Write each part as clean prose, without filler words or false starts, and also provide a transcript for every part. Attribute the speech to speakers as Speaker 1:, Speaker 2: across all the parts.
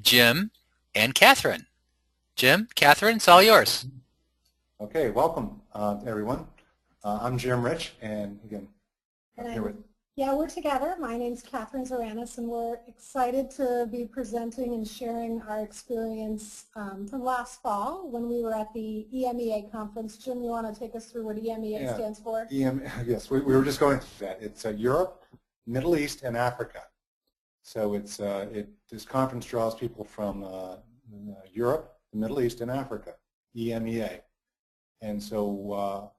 Speaker 1: Jim and Catherine. Jim, Catherine, it's all yours.
Speaker 2: Okay, welcome everyone. I'm Jim Rich, and again,
Speaker 3: And
Speaker 2: I'm here with.
Speaker 3: yeah, we're together. My name's Catherine Zaranis, and we're excited to be presenting and sharing our experience from last fall when we were at the EMEA conference. Jim, you want to take us through what EMEA stands for?
Speaker 2: Yes, we were just going through that. It's Europe, Middle East, and Africa. So this conference draws people from Europe, the Middle East, and Africa, EMEA. And so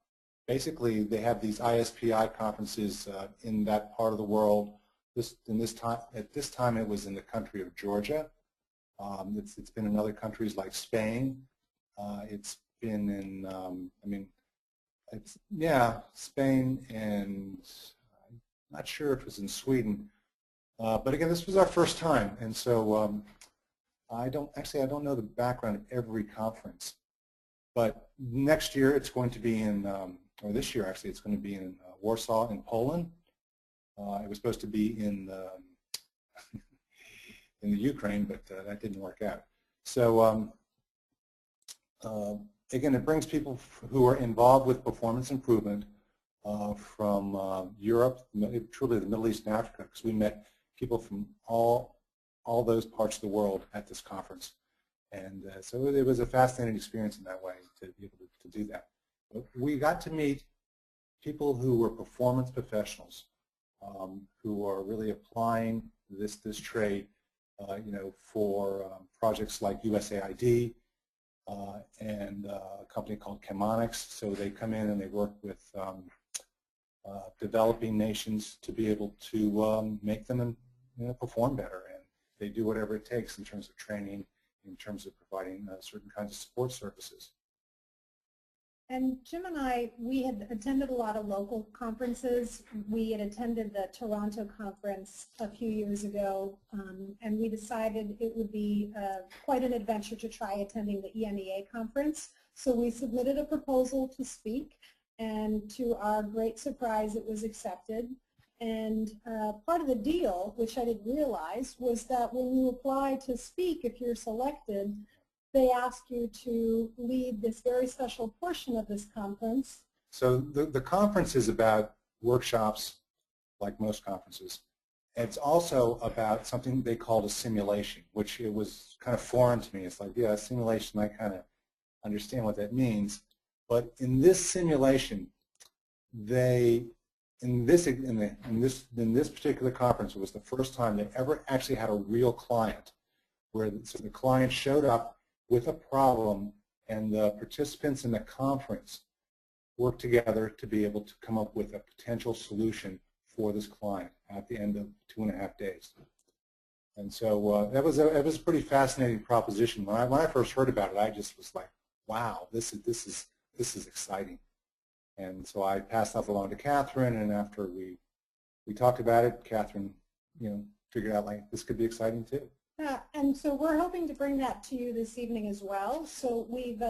Speaker 2: basically they have these ISPI conferences in that part of the world. At this time it was in the country of Georgia. It's been in other countries like Spain. It's been in Spain, and I'm not sure if it was in Sweden. But again, this was our first time, and so I don't know the background of every conference. But next year it's going to be in, or this year actually, it's going to be in Warsaw in Poland. It was supposed to be in in the Ukraine, but that didn't work out. So again, it brings people who are involved with performance improvement from Europe, truly the Middle East and Africa, because we met people from all those parts of the world at this conference. And so it was a fascinating experience in that way to be able to do that. But we got to meet people who were performance professionals, who are really applying this trade, for projects like USAID and a company called Chemonics. So they come in and they work with developing nations to be able to make them perform better, and they do whatever it takes in terms of training, in terms of providing certain kinds of support services.
Speaker 3: And Jim and I, we had attended a lot of local conferences. We had attended the Toronto conference a few years ago, and we decided it would be quite an adventure to try attending the EMEA conference. So we submitted a proposal to speak, and to our great surprise, it was accepted. And part of the deal, which I didn't realize, was that when you apply to speak, if you're selected, they ask you to lead this very special portion of this conference.
Speaker 2: So the conference is about workshops, like most conferences. It's also about something they called a simulation, which it was kind of foreign to me. It's like, yeah, a simulation, I kind of understand what that means. But in this simulation, in this particular conference, it was the first time they ever actually had a real client, where the client showed up with a problem, and the participants in the conference worked together to be able to come up with a potential solution for this client at the end of 2.5 days. And so that was a pretty fascinating proposition. When I first heard about it, I just was like, wow, this is exciting. And so I passed that along to Catherine, and after we talked about it, Catherine, figured out like this could be exciting too.
Speaker 3: Yeah, and so we're hoping to bring that to you this evening as well. So we've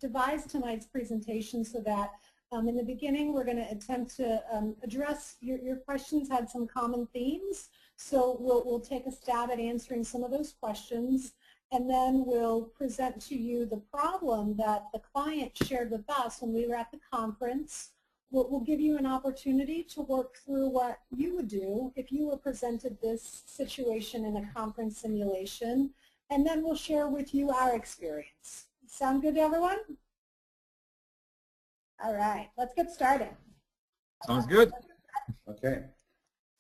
Speaker 3: devised tonight's presentation so that in the beginning we're going to attempt to address your questions had some common themes. So we'll take a stab at answering some of those questions, and then we'll present to you the problem that the client shared with us when we were at the conference. We'll give you an opportunity to work through what you would do if you were presented this situation in a conference simulation, and then we'll share with you our experience. Sound good to everyone? All right, let's get started.
Speaker 4: Sounds good.
Speaker 2: Okay,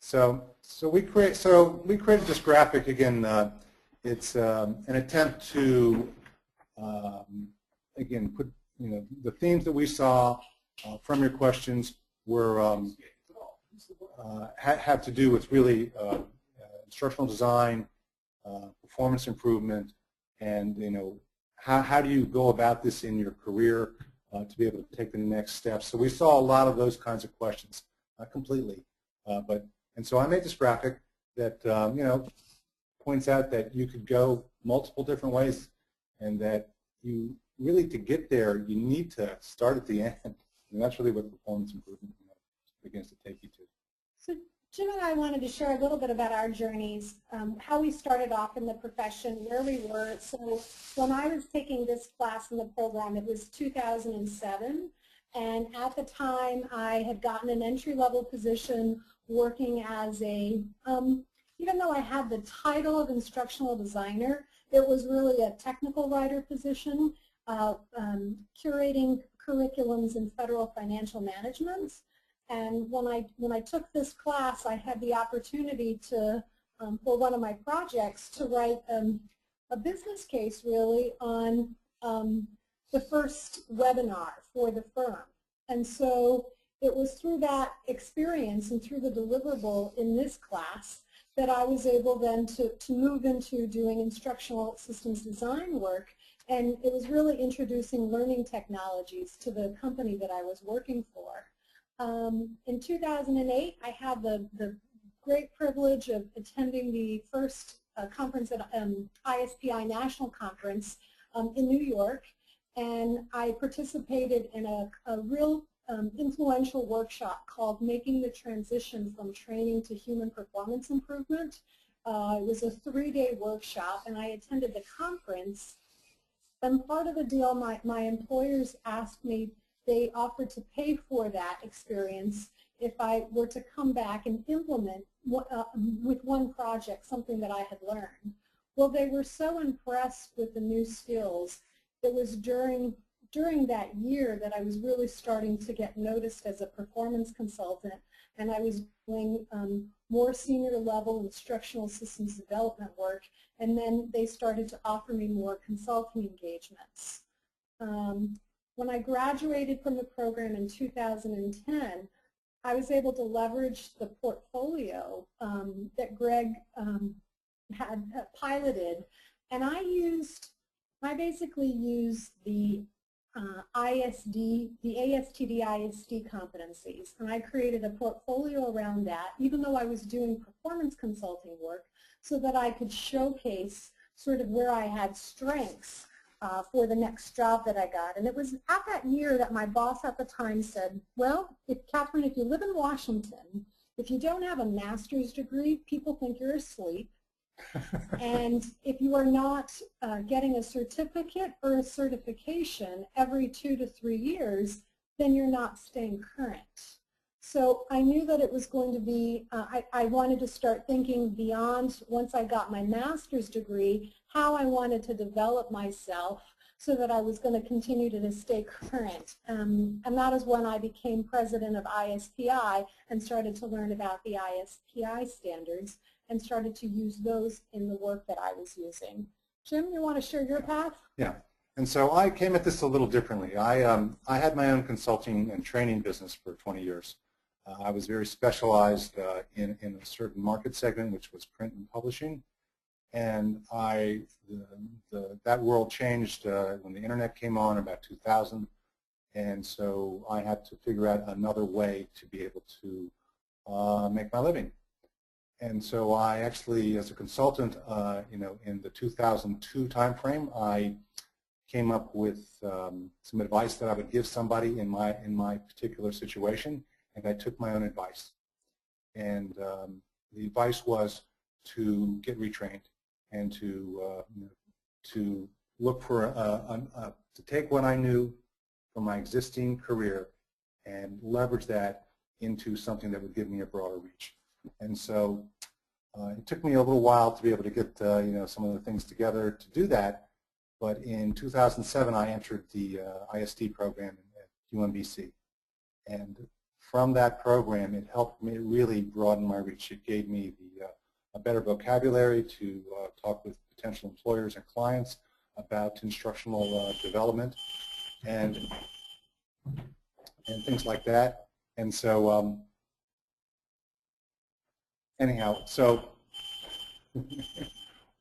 Speaker 2: so we created this graphic again. It's an attempt to again put the themes that we saw from your questions were have to do with really instructional design, performance improvement, and how do you go about this in your career to be able to take the next steps. So we saw a lot of those kinds of questions, not completely, and so I made this graphic that points out that you could go multiple different ways, and that you really, to get there, you need to start at the end. And that's really what performance improvement begins to take you to.
Speaker 3: So Jim and I wanted to share a little bit about our journeys, how we started off in the profession, where we were. So when I was taking this class in the program, it was 2007. And at the time, I had gotten an entry-level position working as a, even though I had the title of instructional designer, it was really a technical writer position, curating curriculums in federal financial management. And when I took this class, I had the opportunity to, for one of my projects, to write a business case really on the first webinar for the firm. And so it was through that experience and through the deliverable in this class that I was able then to move into doing instructional systems design work. And it was really introducing learning technologies to the company that I was working for. In 2008, I had the great privilege of attending the first conference at ISPI National Conference in New York, and I participated in a real influential workshop called Making the Transition from Training to Human Performance Improvement. It was a 3-day workshop, and I attended the conference. And part of the deal, my employers asked me, they offered to pay for that experience if I were to come back and implement with one project something that I had learned. Well, they were so impressed with the new skills. It was during that year that I was really starting to get noticed as a performance consultant, and I was doing more senior level instructional systems development work, and then they started to offer me more consulting engagements. When I graduated from the program in 2010, I was able to leverage the portfolio that Greg had piloted, and I basically used the ASTD-ISD competencies, and I created a portfolio around that, even though I was doing performance consulting work, so that I could showcase sort of where I had strengths for the next job that I got. And it was at that year that my boss at the time said, well, Catherine, if you live in Washington, if you don't have a master's degree, people think you're asleep. And if you are not getting a certificate or a certification every 2 to 3 years, then you're not staying current. So I knew that it was going to be, I wanted to start thinking beyond, once I got my master's degree, how I wanted to develop myself so that I was going to continue to stay current. And that is when I became president of ISPI and started to learn about the ISPI standards and started to use those in the work that I was using. Jim, you want to share your path?
Speaker 2: Yeah, and so I came at this a little differently. I had my own consulting and training business for 20 years. I was very specialized in a certain market segment, which was print and publishing. And that world changed when the internet came on about 2000. And so I had to figure out another way to be able to make my living. And so I actually, as a consultant, in the 2002 timeframe, I came up with some advice that I would give somebody in my particular situation, and I took my own advice. And the advice was to get retrained and to look for to take what I knew from my existing career and leverage that into something that would give me a broader reach. And so it took me a little while to be able to get some of the things together to do that. But in 2007, I entered the ISD program at UMBC, and from that program, it helped me really broaden my reach. It gave me a better vocabulary to talk with potential employers and clients about instructional development and things like that. And so anyhow, so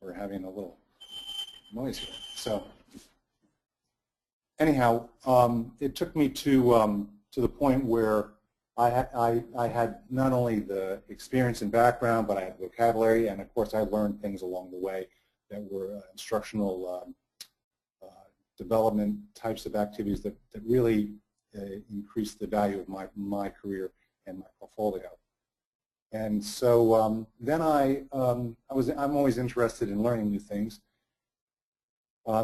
Speaker 2: we're having a little noise here. So anyhow, it took me to the point where I had not only the experience and background, but I had vocabulary, and of course I learned things along the way that were instructional development types of activities that really increased the value of my career and my portfolio. And so then I'm always interested in learning new things.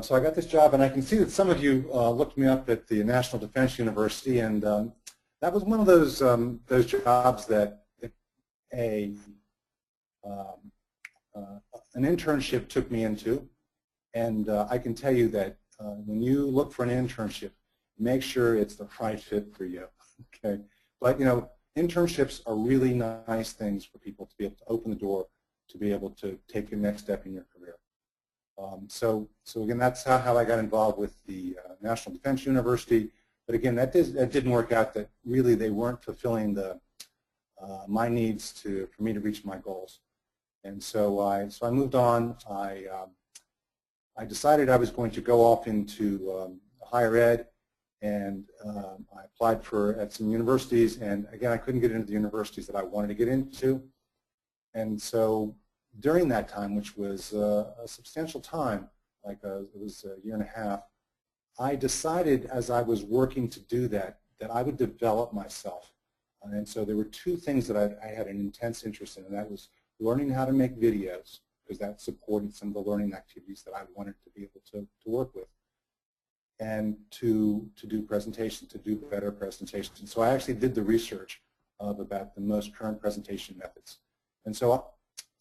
Speaker 2: So I got this job, and I can see that some of you looked me up at the National Defense University, and that was one of those jobs that an internship took me into. And I can tell you that when you look for an internship, make sure it's the right fit for you. Okay, but you know, internships are really nice things for people to be able to open the door to be able to take your next step in your career. So again, that's how I got involved with the National Defense University. But again, that didn't work out. That really they weren't fulfilling my needs for me to reach my goals. And so I moved on. I decided I was going to go off into higher ed, and I applied at some universities, and again, I couldn't get into the universities that I wanted to get into. And so during that time, which was a substantial time, it was a year and a half, I decided as I was working to do that, that I would develop myself. And so there were two things that I had an intense interest in, and that was learning how to make videos, because that supported some of the learning activities that I wanted to be able to work with, and to do presentations, to do better presentations. So I actually did the research about the most current presentation methods. And so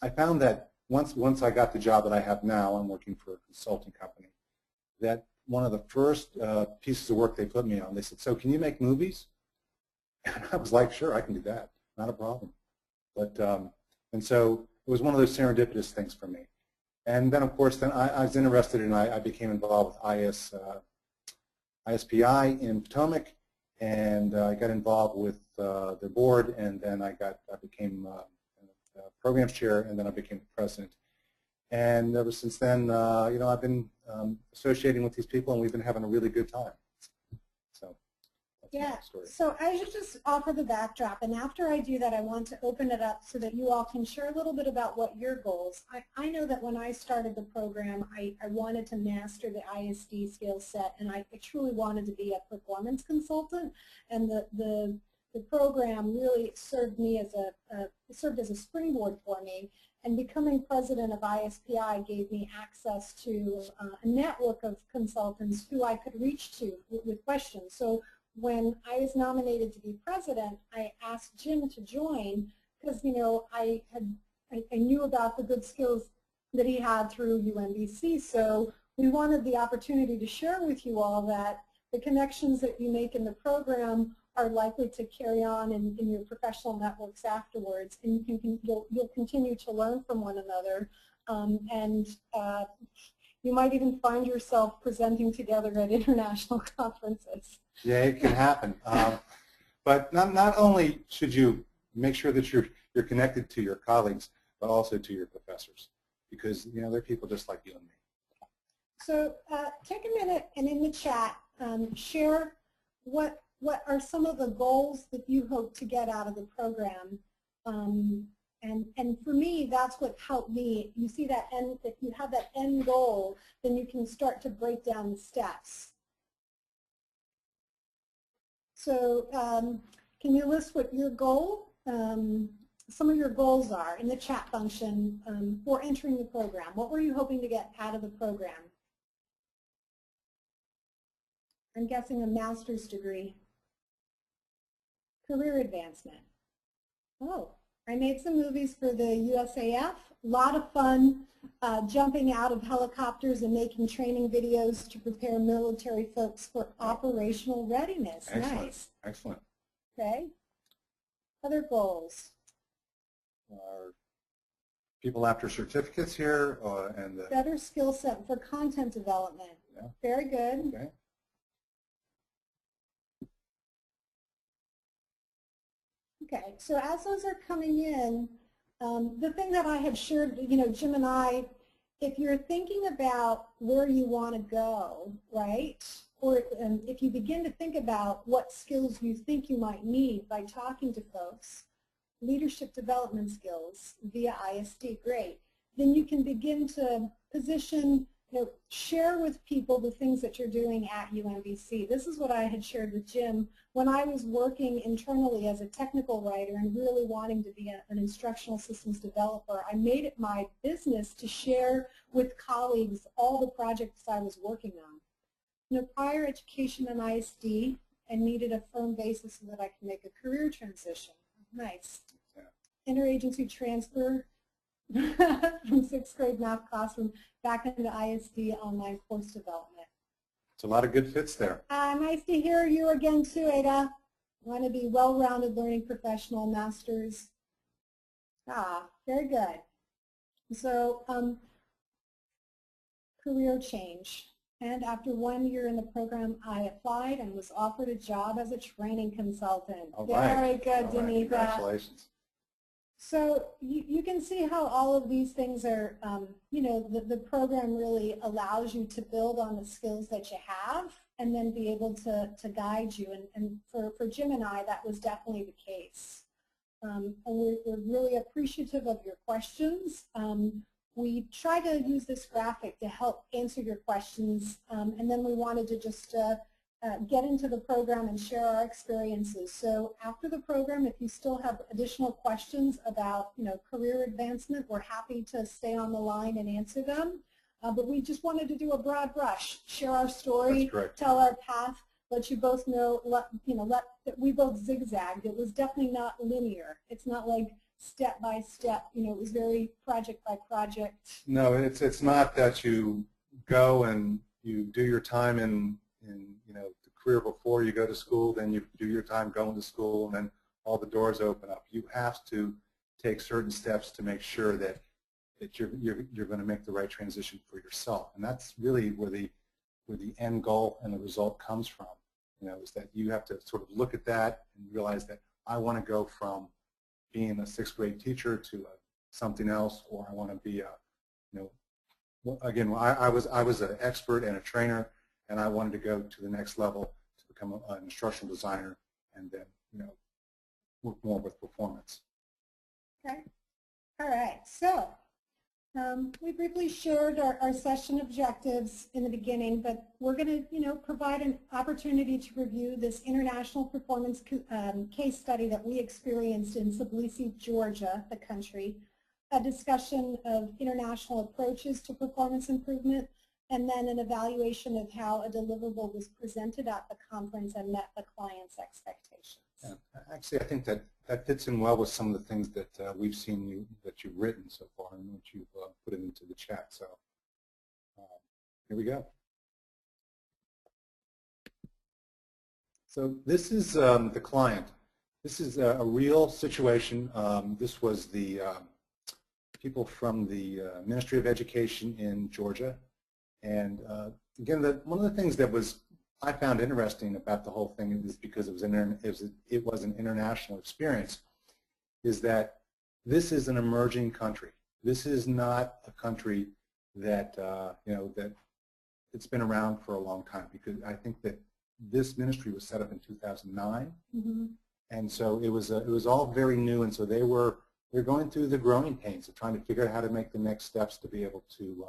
Speaker 2: I found that once I got the job that I have now, I'm working for a consulting company, that one of the first pieces of work they put me on, they said, so can you make movies? And I was like, sure, I can do that, not a problem. But, and so it was one of those serendipitous things for me. And then, of course, I was interested, and I became involved with ISPI in Potomac, and I got involved with their board, and then I became programs chair, and then I became the president. And ever since then, you know, I've been associating with these people, and we've been having a really good time. So.
Speaker 3: Yeah, so I should just offer the backdrop, and after I do that, I want to open it up so that you all can share a little bit about what your goals. I know that when I started the program, I wanted to master the ISD skill set, and I truly wanted to be a performance consultant, and the program really served me as served as a springboard for me. And becoming president of ISPI gave me access to a network of consultants who I could reach to with questions. So when I was nominated to be president, I asked Jim to join because, you know, I knew about the good skills that he had through UMBC. So we wanted the opportunity to share with you all that the connections that you make in the program are likely to carry on in your professional networks afterwards, and you'll continue to learn from one another, and you might even find yourself presenting together at international conferences.
Speaker 2: Yeah, it can happen. But not only should you make sure that you're connected to your colleagues, but also to your professors, because you know they're people just like you and me.
Speaker 3: So take a minute and in the chat share what are some of the goals that you hope to get out of the program. And for me, that's what helped me. You see that end, if you have that end goal, then you can start to break down the steps. So can you list what your goal, some of your goals are in the chat function for entering the program? What were you hoping to get out of the program? I'm guessing a master's degree. Career advancement. Oh, I made some movies for the USAF. A lot of fun jumping out of helicopters and making training videos to prepare military folks for operational readiness.
Speaker 2: Excellent.
Speaker 3: Nice.
Speaker 2: Excellent.
Speaker 3: Okay. Other goals.
Speaker 2: People after certificates here and
Speaker 3: better skill set for content development.
Speaker 2: Yeah.
Speaker 3: Very good.
Speaker 2: Okay.
Speaker 3: Okay, so as those are coming in, the thing that I had shared, you know, Jim and I, if you're thinking about where you want to go, right, or if you begin to think about what skills you think you might need by talking to folks, leadership development skills via ISD, great. Then you can begin to position share with people the things that you're doing at UMBC. This is what I had shared with Jim when I was working internally as a technical writer and really wanting to be an instructional systems developer. I made it my business to share with colleagues all the projects I was working on. Prior education in ISD, and needed a firm basis so that I can make a career transition. Nice. Yeah. Interagency transfer from 6th grade math classroom back into ISD online course development.
Speaker 2: It's a lot of good fits there.
Speaker 3: Nice to hear you again too, Ada. Want to be well-rounded learning professional, masters. Very good. So, career change. And after 1 year in the program, I applied and was offered a job as a training consultant.
Speaker 2: All
Speaker 3: Very
Speaker 2: right.
Speaker 3: good,
Speaker 2: All right.
Speaker 3: Denise.
Speaker 2: Congratulations.
Speaker 3: So you can see how all of these things are, the program really allows you to build on the skills that you have and then be able to guide you. And for Jim and I, that was definitely the case. And we're really appreciative of your questions. We try to use this graphic to help answer your questions, and then we wanted to just get into the program and share our experiences. So after the program, if you still have additional questions about career advancement, we're happy to stay on the line and answer them. But we just wanted to do a broad brush, share our story, tell our path, let you both know, that we both zigzagged. It was definitely not linear. It's not like step by step. It was very project by project.
Speaker 2: No, it's not that you go and you do your time in the career before you go to school, then you do your time going to school, and then all the doors open up. You have to take certain steps to make sure that you're going to make the right transition for yourself, and that's really where the end goal and the result comes from. Is that you have to sort of look at that and realize that I want to go from being a 6th grade teacher to something else, or I want to be again, I was an expert and a trainer, and I wanted to go to the next level to become an instructional designer, and then work more with performance.
Speaker 3: Okay. All right. So we briefly shared our session objectives in the beginning, but we're going to provide an opportunity to review this international performance case study that we experienced in Tbilisi, Georgia, the country, a discussion of international approaches to performance improvement, and then an evaluation of how a deliverable was presented at the conference and met the client's expectations.
Speaker 2: Yeah. Actually, I think that fits in well with some of the things that we've seen that you've written so far and what you've put into the chat. So here we go. So this is the client. This is a real situation. This was the people from the Ministry of Education in Georgia. And again, one of the things that I found interesting about the whole thing is because it was an international experience, is that this is an emerging country. This is not a country that that it's been around for a long time, because I think that this ministry was set up in 2009, and so it was all very new, and so they're going through the growing pains of trying to figure out how to make the next steps to be able to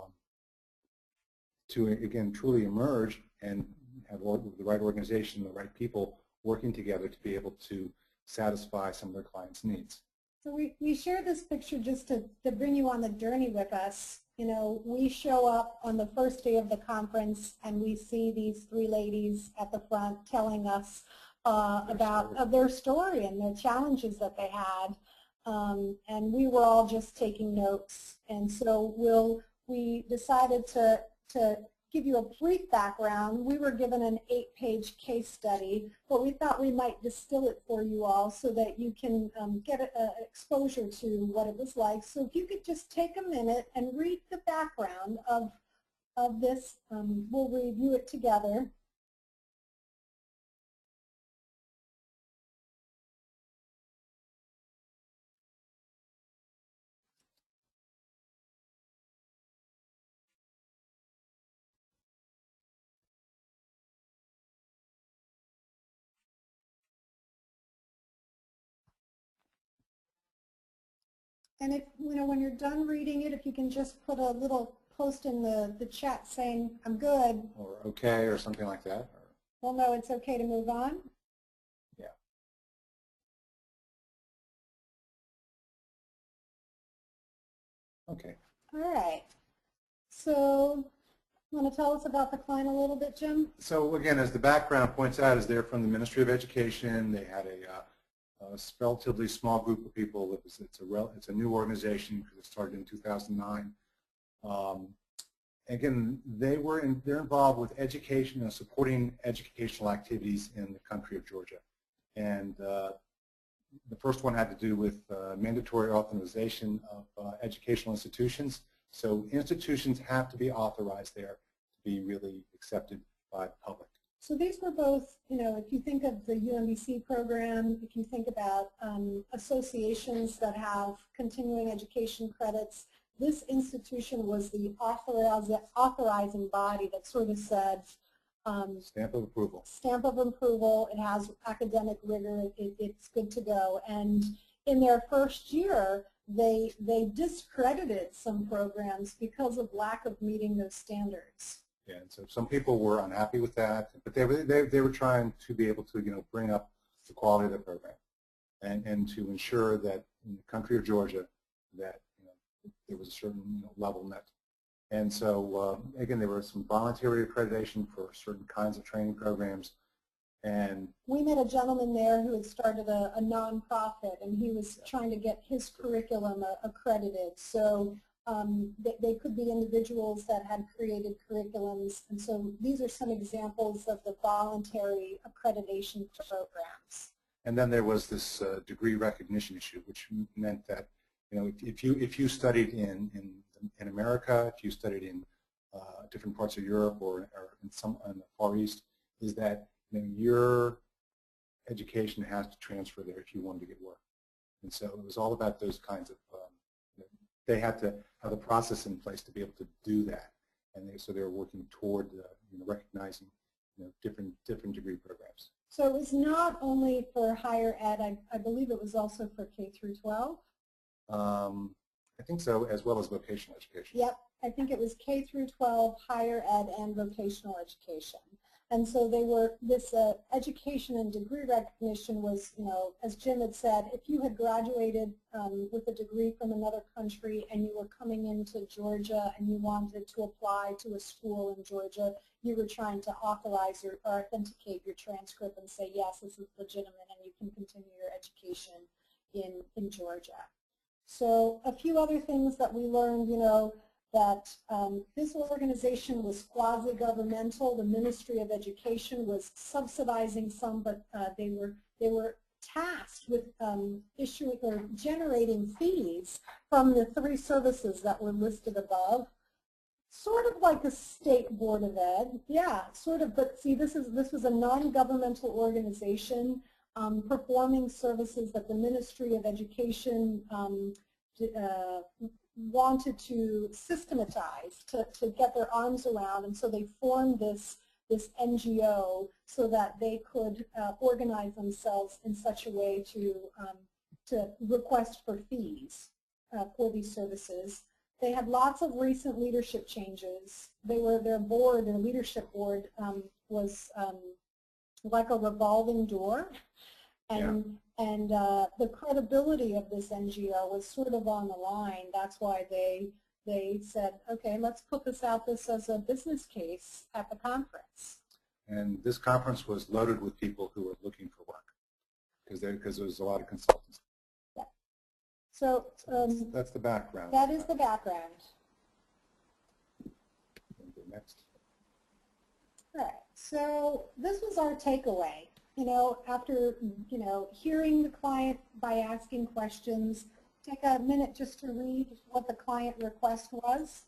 Speaker 2: again truly emerge and have the right organization, the right people working together to be able to satisfy some of their clients' needs.
Speaker 3: So we share this picture just to bring you on the journey with us. We show up on the first day of the conference and we see these 3 ladies at the front telling us about their story and their challenges that they had. And we were all just taking notes. And so we decided to give you a brief background. We were given an 8-page case study, but we thought we might distill it for you all so that you can get exposure to what it was like. So if you could just take a minute and read the background of this, we'll review it together. And if, when you're done reading it, if you can just put a little post in the chat saying, I'm good.
Speaker 2: Or okay, or something like that.
Speaker 3: We'll know it's okay to move on.
Speaker 2: Yeah. Okay.
Speaker 3: All right. So, want to tell us about the client a little bit, Jim?
Speaker 2: So again, as the background points out, is they're from the Ministry of Education. They had a relatively small group of people. It's a new organization because it started in 2009. Again, they're involved with education and supporting educational activities in the country of Georgia. And the first one had to do with mandatory authorization of educational institutions. So institutions have to be authorized there to be really accepted by the public.
Speaker 3: So these were both, if you think of the UMBC program, if you think about associations that have continuing education credits, this institution was the authorizing body that sort of said,
Speaker 2: stamp of approval.
Speaker 3: Stamp of approval, it has academic rigor, it's good to go. And in their first year, they discredited some programs because of lack of meeting those standards.
Speaker 2: Yeah, and so some people were unhappy with that, but they were trying to be able to bring up the quality of the program, and to ensure that in the country of Georgia that there was a certain level met. And so again, there was some voluntary accreditation for certain kinds of training programs. And
Speaker 3: we met a gentleman there who had started a nonprofit, and he was trying to get his curriculum accredited. So they could be individuals that had created curriculums, and so these are some examples of the voluntary accreditation programs.
Speaker 2: And then there was this degree recognition issue, which meant that if you studied in America, if you studied in different parts of Europe or in the Far East, is that your education has to transfer there if you wanted to get work. And so it was all about those kinds of they had to have a process in place to be able to do that, and so they were working toward recognizing different degree programs.
Speaker 3: So it was not only for higher ed. I believe it was also for K through 12.
Speaker 2: I think so, as well as vocational education.
Speaker 3: Yep, I think it was K through 12, higher ed, and vocational education. And so they were, this education and degree recognition was, as Jim had said, if you had graduated with a degree from another country and you were coming into Georgia and you wanted to apply to a school in Georgia, you were trying to authorize or authenticate your transcript and say, yes, this is legitimate and you can continue your education in Georgia. So a few other things that we learned, that this organization was quasi-governmental. The Ministry of Education was subsidizing some, but they were tasked with issuing or generating fees from the 3 services that were listed above. Sort of like a state board of ed, yeah, sort of. But see, this was a non-governmental organization performing services that the Ministry of Education wanted to systematize, to get their arms around, and so they formed this NGO so that they could organize themselves in such a way to request for fees for these services. They had lots of recent leadership changes. Their leadership board was like a revolving door. And the credibility of this NGO was sort of on the line. That's why they said, okay, let's put this as a business case at the conference.
Speaker 2: And this conference was loaded with people who were looking for work because there was a lot of consultants.
Speaker 3: Yeah. So
Speaker 2: that's the background.
Speaker 3: That is the background.
Speaker 2: Next.
Speaker 3: All right. So this was our takeaway. After, hearing the client by asking questions, take a minute just to read what the client request was.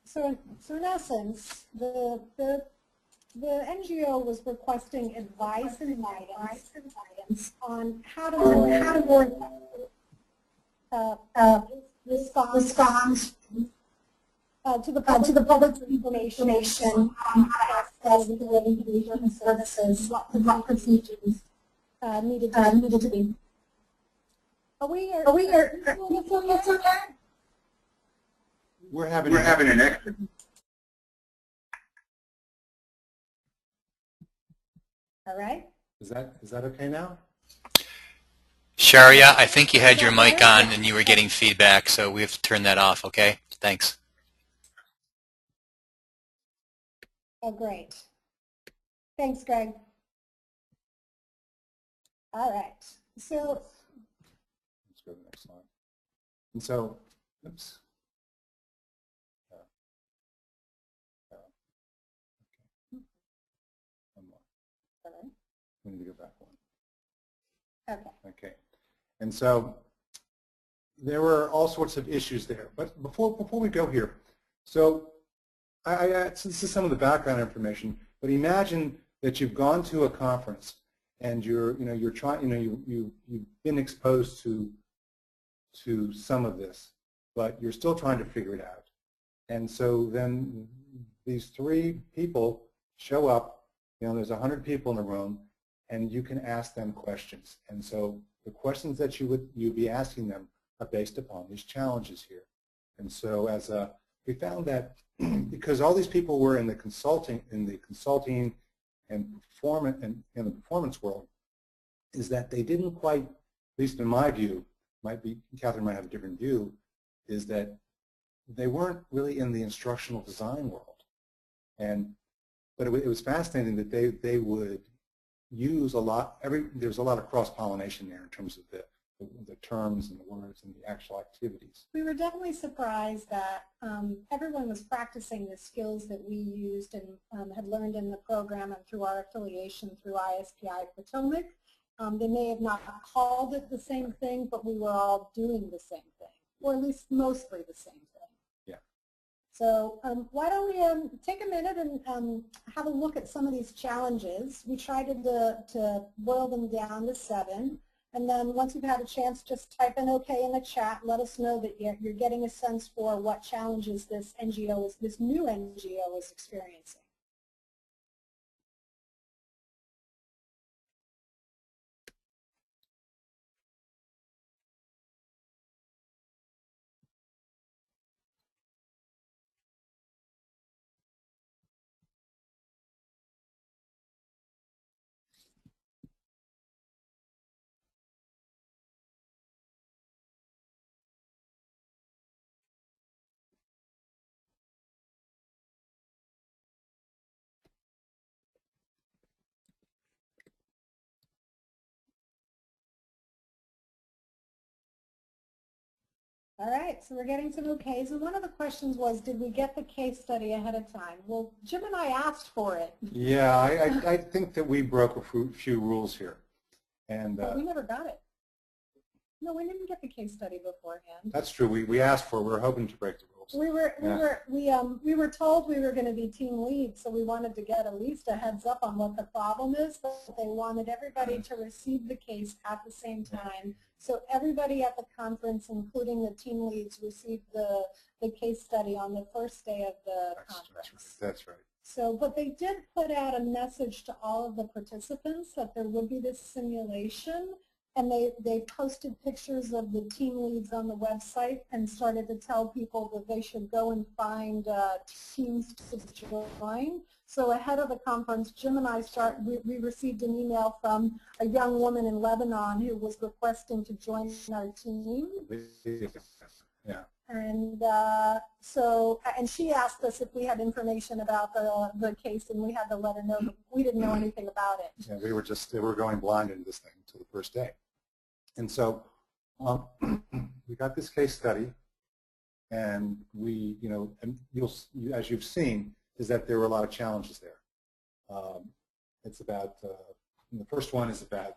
Speaker 3: So in essence, the NGO was requesting advice and guidance on how to more respond to the public information access to the information services, what procedures needed to be. Are we here?
Speaker 2: We're having an extra.
Speaker 3: All right.
Speaker 2: Is that okay now?
Speaker 1: Sharia, I think you had your mic on and you were getting feedback, so we have to turn that off, okay? Thanks.
Speaker 3: Oh, great. Thanks, Greg. All right. So
Speaker 2: let's go to the next slide. And so, oops. Okay. One more.
Speaker 3: Sorry.
Speaker 2: We need to go back one.
Speaker 3: Okay.
Speaker 2: Okay. And so there were all sorts of issues there. But before we go here, so this is some of the background information. But imagine that you've gone to a conference and you've been exposed to some of this, but you're still trying to figure it out. And so then these three people show up. There's 100 people in the room, and you can ask them questions. And so the questions that you'd be asking them are based upon these challenges here. And so we found that because all these people were in the consulting and in the performance world, is that they didn't quite, at least in my view, Catherine might have a different view, is that they weren't really in the instructional design world. But it was fascinating that they would use a lot. There's a lot of cross-pollination there in terms of the terms and the words and the actual activities.
Speaker 3: we were definitely surprised that everyone was practicing the skills that we used and had learned in the program and through our affiliation through ISPI Potomac. They may have not called it the same thing, but we were all doing the same thing, or at least mostly the same thing.
Speaker 2: Yeah.
Speaker 3: So why don't we take a minute and have a look at some of these challenges. We tried to boil them down to 7. And then once you've had a chance, just type in OK in the chat. Let us know that you're getting a sense for what challenges this new NGO is experiencing. All right, so we're getting some okays, and one of the questions was, did we get the case study ahead of time? Well, Jim and I asked for it.
Speaker 2: Yeah, I think that we broke a few rules here. And
Speaker 3: but we never got it. No, we didn't get the case study beforehand.
Speaker 2: That's true. We asked for it. We were hoping to break the rules.
Speaker 3: We were told we were going to be team leads, so we wanted to get at least a heads up on what the problem is, but they wanted everybody to receive the case at the same time. So everybody at the conference, including the team leads, received the case study on the first day of the conference.
Speaker 2: That's right.
Speaker 3: So, but they did put out a message to all of the participants that there would be this simulation, and they posted pictures of the team leads on the website and started to tell people that they should go and find teams to join. So ahead of the conference, Jim and I we received an email from a young woman in Lebanon who was requesting to join our team.
Speaker 2: Yeah.
Speaker 3: And and she asked us if we had information about the case, and we had to let her know that we didn't know anything about it.
Speaker 2: Yeah, we were going blind into this thing until the first day. And so we got this case study, and as you've seen, is that there were a lot of challenges there. It's about, the first one is about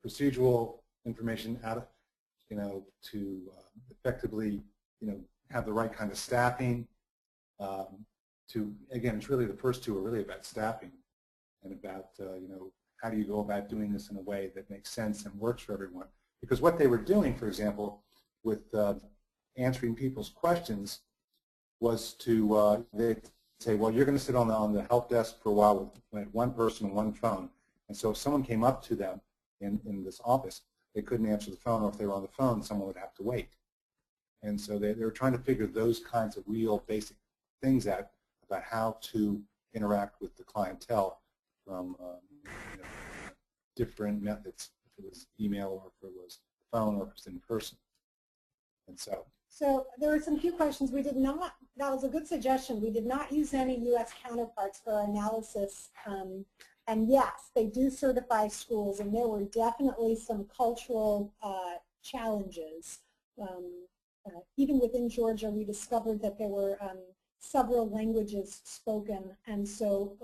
Speaker 2: procedural information to effectively, have the right kind of staffing. Again, it's really the first two are really about staffing and about, how do you go about doing this in a way that makes sense and works for everyone? Because what they were doing, for example, with answering people's questions, was to they say, well, you're going to sit on the help desk for a while with one person and one phone. And so if someone came up to them in this office, they couldn't answer the phone, or if they were on the phone, someone would have to wait. And so they were trying to figure those kinds of real basic things out about how to interact with the clientele from you know, different methods, if it was email or if it was phone or if it was in person. And
Speaker 3: so there were some few questions. We did not, that was a good suggestion. We did not use any U.S. counterparts for our analysis. And yes, they do certify schools, and there were definitely some cultural challenges. Even within Georgia, we discovered that there were several languages spoken, and so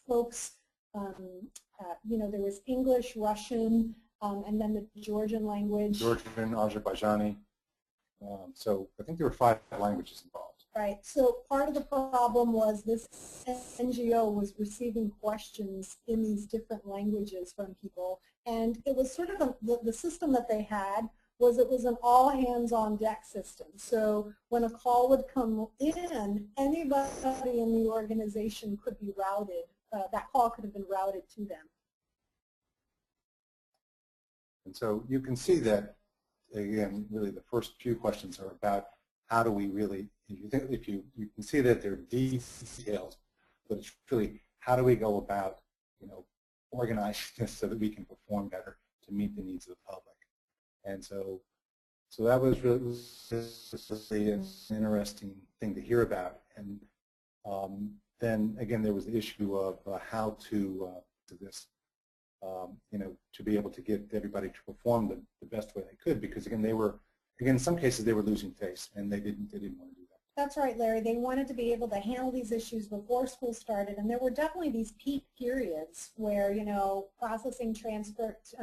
Speaker 3: folks, you know, there was English, Russian, and then the Georgian language.
Speaker 2: Georgian, Azerbaijani. So I think there were 5 languages involved.
Speaker 3: Right. So part of the problem was this NGO was receiving questions in these different languages from people, and it was sort of the system that they had was it was an all-hands-on-deck system. So when a call would come in, anybody in the organization could be routed. That call could have been routed to them.
Speaker 2: And so you can see that, again, really the first few questions are about how do we really, if you can see that they're details, but it's really how do we go about, you know, organizing this so that we can perform better to meet the needs of the public. And so that was really an interesting thing to hear about. And then again, there was the issue of how to this, you know, to be able to get everybody to perform the best way they could, because again, in some cases they were losing face and they didn't want to do that.
Speaker 3: That's right, Larry. They wanted to be able to handle these issues before school started, and there were definitely these peak periods where, you know, processing transcripts,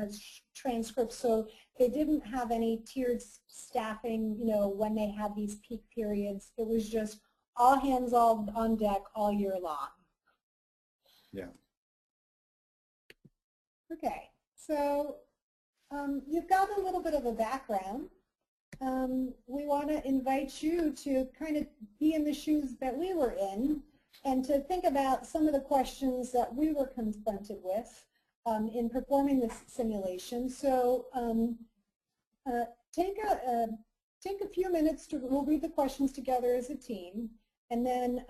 Speaker 3: so they didn't have any tiered staffing, you know, when they had these peak periods. It was just all hands on deck all year long.
Speaker 2: Yeah.
Speaker 3: Okay, so you've got a little bit of a background. We want to invite you to kind of be in the shoes that we were in and to think about some of the questions that we were confronted with in performing this simulation. So take a few minutes to, we'll read the questions together as a team, and then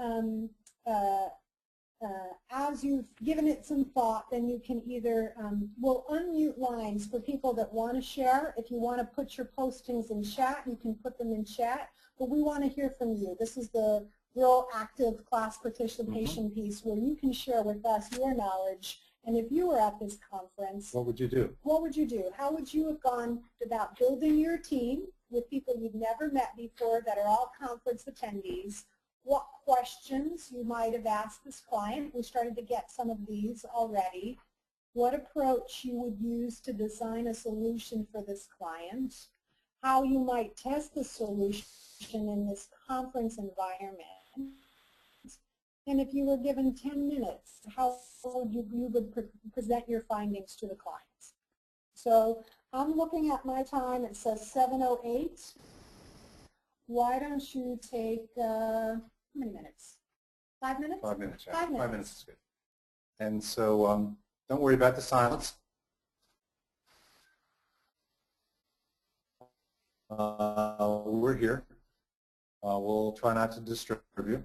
Speaker 3: as you've given it some thought, then you can either, we'll unmute lines for people that want to share. If you want to put your postings in chat, you can put them in chat, but we want to hear from you. This is the real active class participation piece where you can share with us your knowledge. And if you were at this conference,
Speaker 2: what would you do?
Speaker 3: What would you do? How would you have gone about building your team with people you've never met before that are all conference attendees? What questions you might have asked this client. We started to get some of these already. What approach you would use to design a solution for this client. How you might test the solution in this conference environment. And if you were given 10 minutes, how would you present your findings to the clients. So I'm looking at my time. It says 7:08. Why don't you take, how many minutes? 5 minutes?
Speaker 2: 5 minutes, yeah.
Speaker 3: 5 minutes.
Speaker 2: 5 minutes is good. And so don't worry about the silence. We're here. We'll try not to disturb you.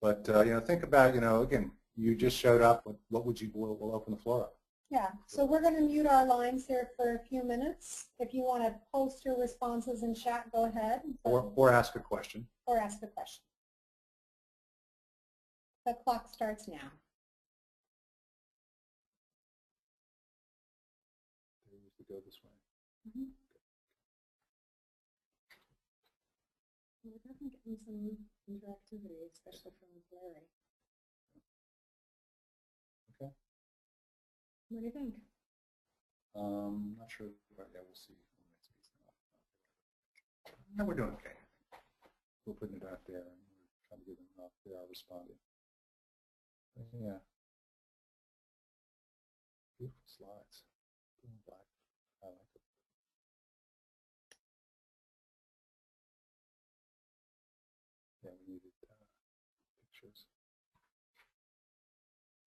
Speaker 2: But, you know, think about, you know, again, you just showed up. What would you, we'll open the floor up.
Speaker 3: Yeah, so we're going to mute our lines here for a few minutes. If you want to post your responses in chat, go ahead.
Speaker 2: Or ask a question.
Speaker 3: Or ask a question. The clock starts now.
Speaker 2: We go this way.
Speaker 3: Mm-hmm. We're definitely getting some interactivity, especially from Larry.
Speaker 2: Okay.
Speaker 3: What do you think?
Speaker 2: Not sure. Right, yeah, we'll see. No, we're doing okay. We're putting it out there and we're trying to get them up. They are responding. Yeah. Beautiful slides. Black. I like it. Yeah, we needed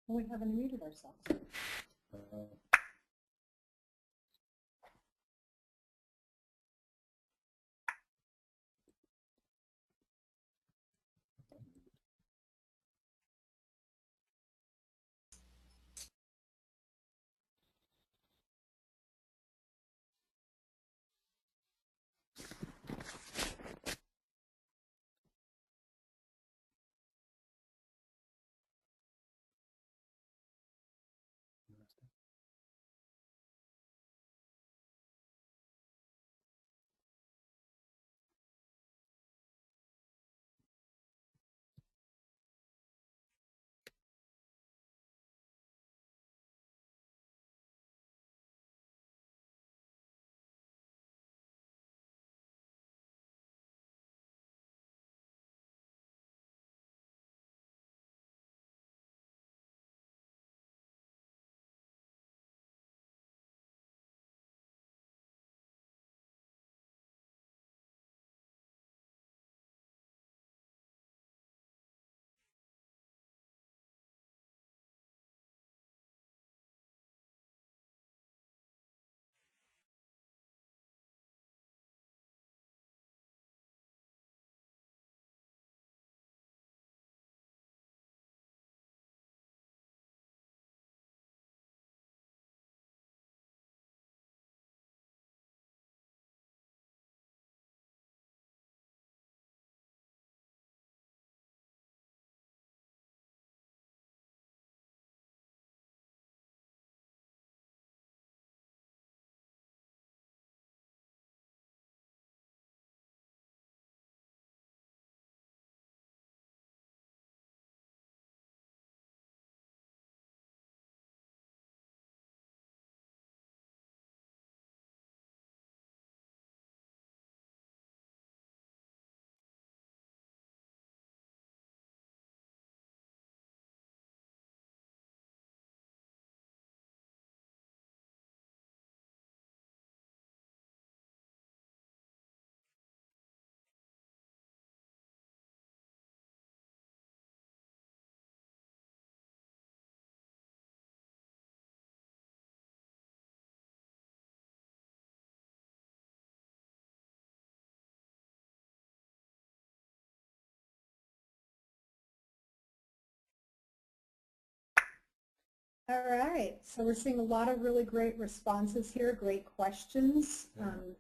Speaker 3: We haven't muted ourselves. All right, so we're seeing a lot of really great responses here, great questions,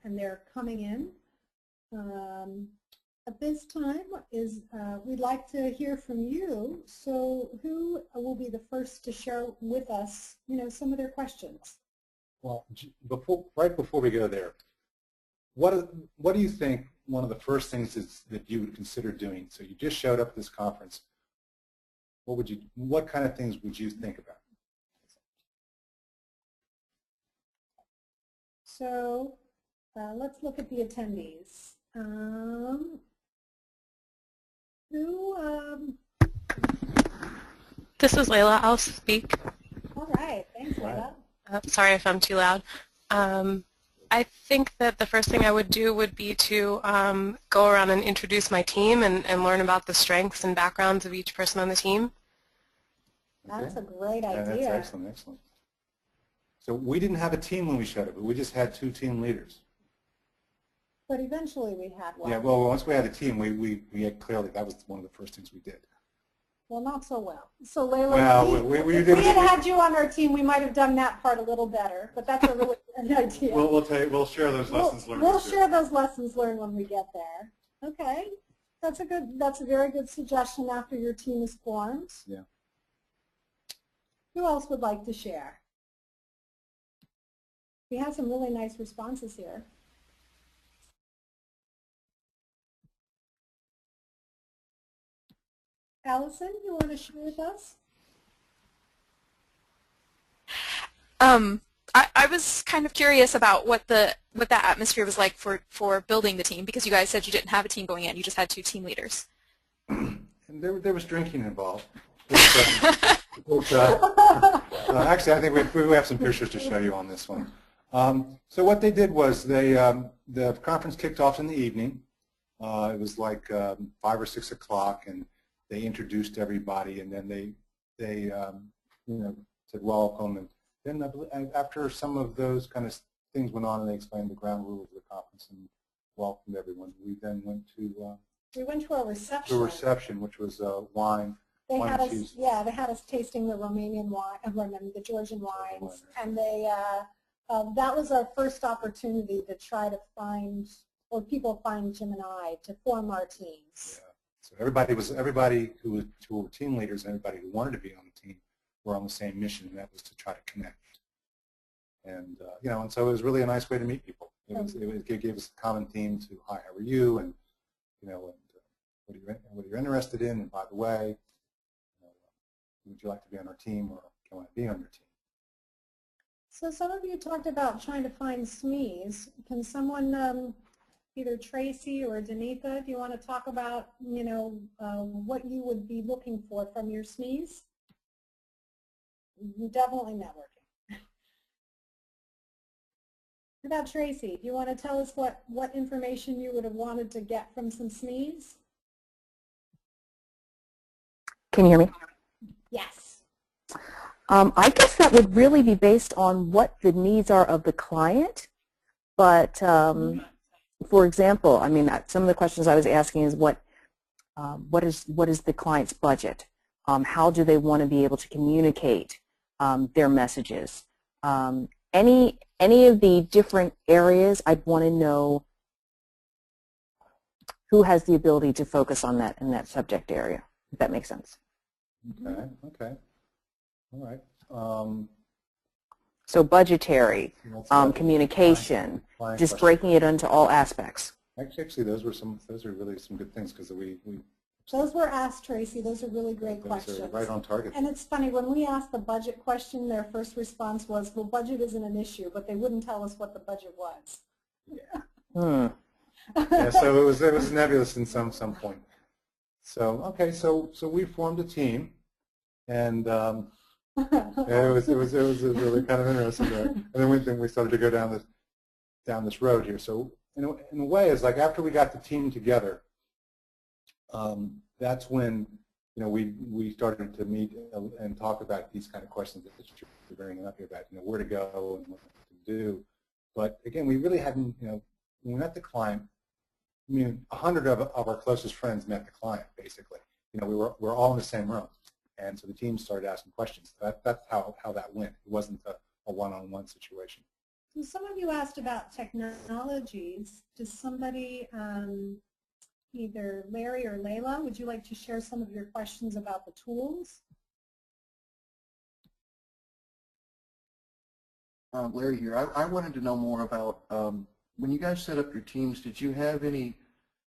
Speaker 3: and they're coming in. At this time we'd like to hear from you. So who will be the first to share with us, some of their questions?
Speaker 2: Well, right before we go there, what do you think one of the first things is that you would consider doing? So you just showed up at this conference. What kind of things would you think about?
Speaker 3: So let's look at the attendees.
Speaker 4: This is Layla. I'll speak.
Speaker 3: All right. Thanks, Layla.
Speaker 4: Sorry if I'm too loud. I think that the first thing I would do would be to go around and introduce my team and learn about the strengths and backgrounds of each person on the team.
Speaker 3: That's a great idea.
Speaker 2: That's excellent, excellent. So we didn't have a team when we showed up, but we just had 2 team leaders.
Speaker 3: But eventually we had one.
Speaker 2: Yeah, well, once we had a team, we had clearly, that was one of the first things we did.
Speaker 3: Well, not so well. So Layla,
Speaker 2: well,
Speaker 3: if we had had you on our team, we might have done that part a little better, but that's a really good idea.
Speaker 2: We'll share those lessons learned.
Speaker 3: We'll share those lessons learned when we get there. Okay. That's a very good suggestion after your team is formed.
Speaker 2: Yeah.
Speaker 3: Who else would like to share? We have some really nice responses here. Allison, you want to share with us?
Speaker 5: I was kind of curious about what that atmosphere was like for building the team, because you guys said you didn't have a team going in, you just had 2 team leaders.
Speaker 2: And there was drinking involved. Actually, I think we have some pictures to show you on this one. So what they did was the conference kicked off in the evening. It was like 5 or 6 o'clock, and they introduced everybody, and then they said welcome. And then after some of those kind of things went on and they explained the ground rules of the conference and welcomed everyone, we then went to
Speaker 3: a reception.
Speaker 2: Which was wine.
Speaker 3: They
Speaker 2: wine
Speaker 3: had
Speaker 2: and
Speaker 3: us,
Speaker 2: cheese.
Speaker 3: yeah, they had us tasting the Romanian wine, the Georgian wines, and they that was our first opportunity to try to find, or people find Jim and I to form our teams.
Speaker 2: Yeah. So everybody who were team leaders and everybody who wanted to be on the team were on the same mission, and that was to try to connect. And and so it was really a nice way to meet people. It gave us a common theme to hi, how are you, and what are you interested in, and by the way, would you like to be on our team, or do you want to be on your team?
Speaker 3: So some of you talked about trying to find SMEs. Can someone, either Tracy or Danitha, if you want to talk about, what you would be looking for from your SMEs? Definitely networking. What about Tracy? Do you want to tell us what information you would have wanted to get from some SMEs?
Speaker 6: Can you hear me?
Speaker 3: Yes.
Speaker 6: I guess that would really be based on what the needs are of the client. But for example, I mean, some of the questions I was asking is what is the client's budget? How do they want to be able to communicate their messages? Any of the different areas, I'd want to know who has the ability to focus on that in that subject area, if that makes sense.
Speaker 2: Okay. All right.
Speaker 6: So budgetary, communication,
Speaker 2: client
Speaker 6: just
Speaker 2: questions.
Speaker 6: breaking it into all aspects.
Speaker 2: Actually, those are really some good things, because
Speaker 3: Those were asked, Tracy. Those are really great
Speaker 2: those
Speaker 3: questions.
Speaker 2: are right on target.
Speaker 3: And it's funny, when we asked the budget question, their first response was, well, budget isn't an issue, but they wouldn't tell us what the budget was.
Speaker 2: Yeah. Yeah, so it was nebulous in some point. So okay, so we formed a team, and yeah, it was really kind of interesting there. And then we started to go down this road here. So in a way, it's like after we got the team together, that's when we started to meet and talk about these kind of questions that you're bringing up here about where to go and what to do. But again, we really hadn't when we met the client. I mean, 100 of our closest friends met the client, basically. We're all in the same room. And so the team started asking questions. That's how that went. It wasn't a one-on-one situation.
Speaker 3: So some of you asked about technologies. Does somebody, either Larry or Layla, would you like to share some of your questions about the tools?
Speaker 7: Larry here. I wanted to know more about when you guys set up your teams, did you have any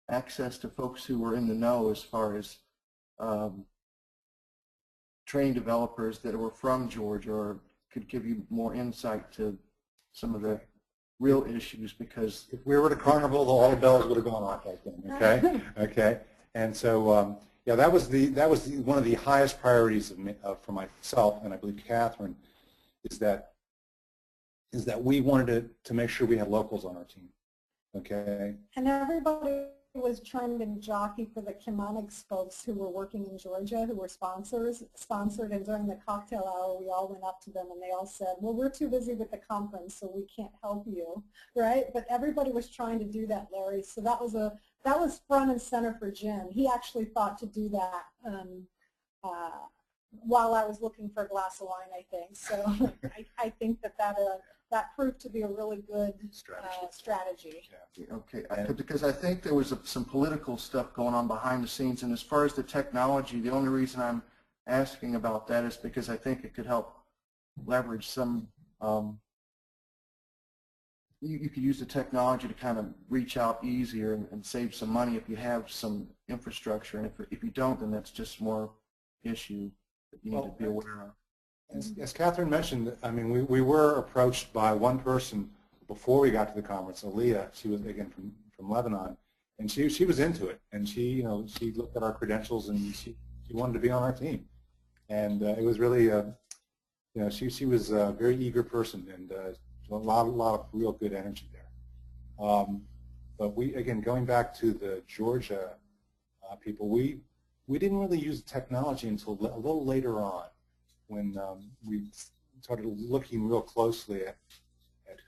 Speaker 7: access to folks who were in the know as far as training developers that were from Georgia, or could give you more insight to some of the real issues? Because
Speaker 2: if we were at a carnival, all the bells would have gone off right then. Okay, okay. And so yeah, that was one of the highest priorities for myself, and I believe Catherine, is that we wanted to make sure we had locals on our team. Okay.
Speaker 3: And everybody was trying to jockey for the Chemonics folks who were working in Georgia, who were sponsored, and during the cocktail hour we all went up to them and they all said, well, we're too busy with the conference so we can't help you, right? But everybody was trying to do that, Larry, so that was front and center for Jim. He actually thought to do that while I was looking for a glass of wine, I think. So I think that proved to be a really good strategy.
Speaker 2: Yeah.
Speaker 7: Okay, because I think there was some political stuff going on behind the scenes, and as far as the technology, the only reason I'm asking about that is because I think it could help leverage some, you could use the technology to kind of reach out easier and save some money if you have some infrastructure, and if you don't, then that's just more issue that you need to be aware of.
Speaker 2: As Catherine mentioned, I mean, we were approached by one person before we got to the conference, Aaliyah. She was, again, from Lebanon, and she was into it, and she looked at our credentials, and she wanted to be on our team, and it was really, she was a very eager person, and a lot of real good energy there. But again, going back to the Georgia people, we didn't really use technology until a little later on. we started looking real closely at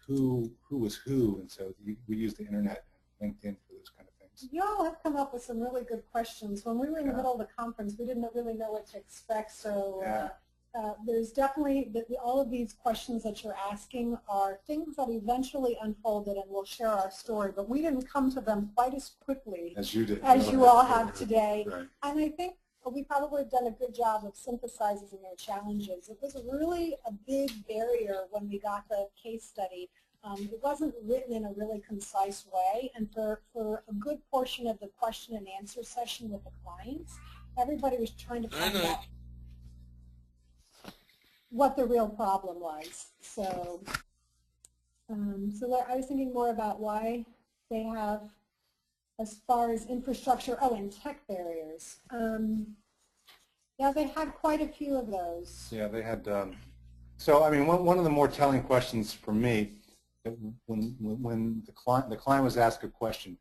Speaker 2: who was who, and so we used the internet and LinkedIn for those kind of things.
Speaker 3: You all have come up with some really good questions. When we were in the middle of the conference, we didn't really know what to expect, so there's definitely, all of these questions that you're asking are things that eventually unfolded and we'll share our story, but we didn't come to them quite as quickly
Speaker 2: as you did,
Speaker 3: as you all have today.
Speaker 2: Right.
Speaker 3: And I think we probably have done a good job of synthesizing their challenges. It was really a big barrier when we got the case study. It wasn't written in a really concise way, and for a good portion of the question and answer session with the clients, everybody was trying to find out what the real problem was. So, so I was thinking more about why they have, as far as infrastructure, and tech barriers. Yeah, they had quite a few of those.
Speaker 2: Yeah, they had. So, I mean, one of the more telling questions for me, when the client was asked a question,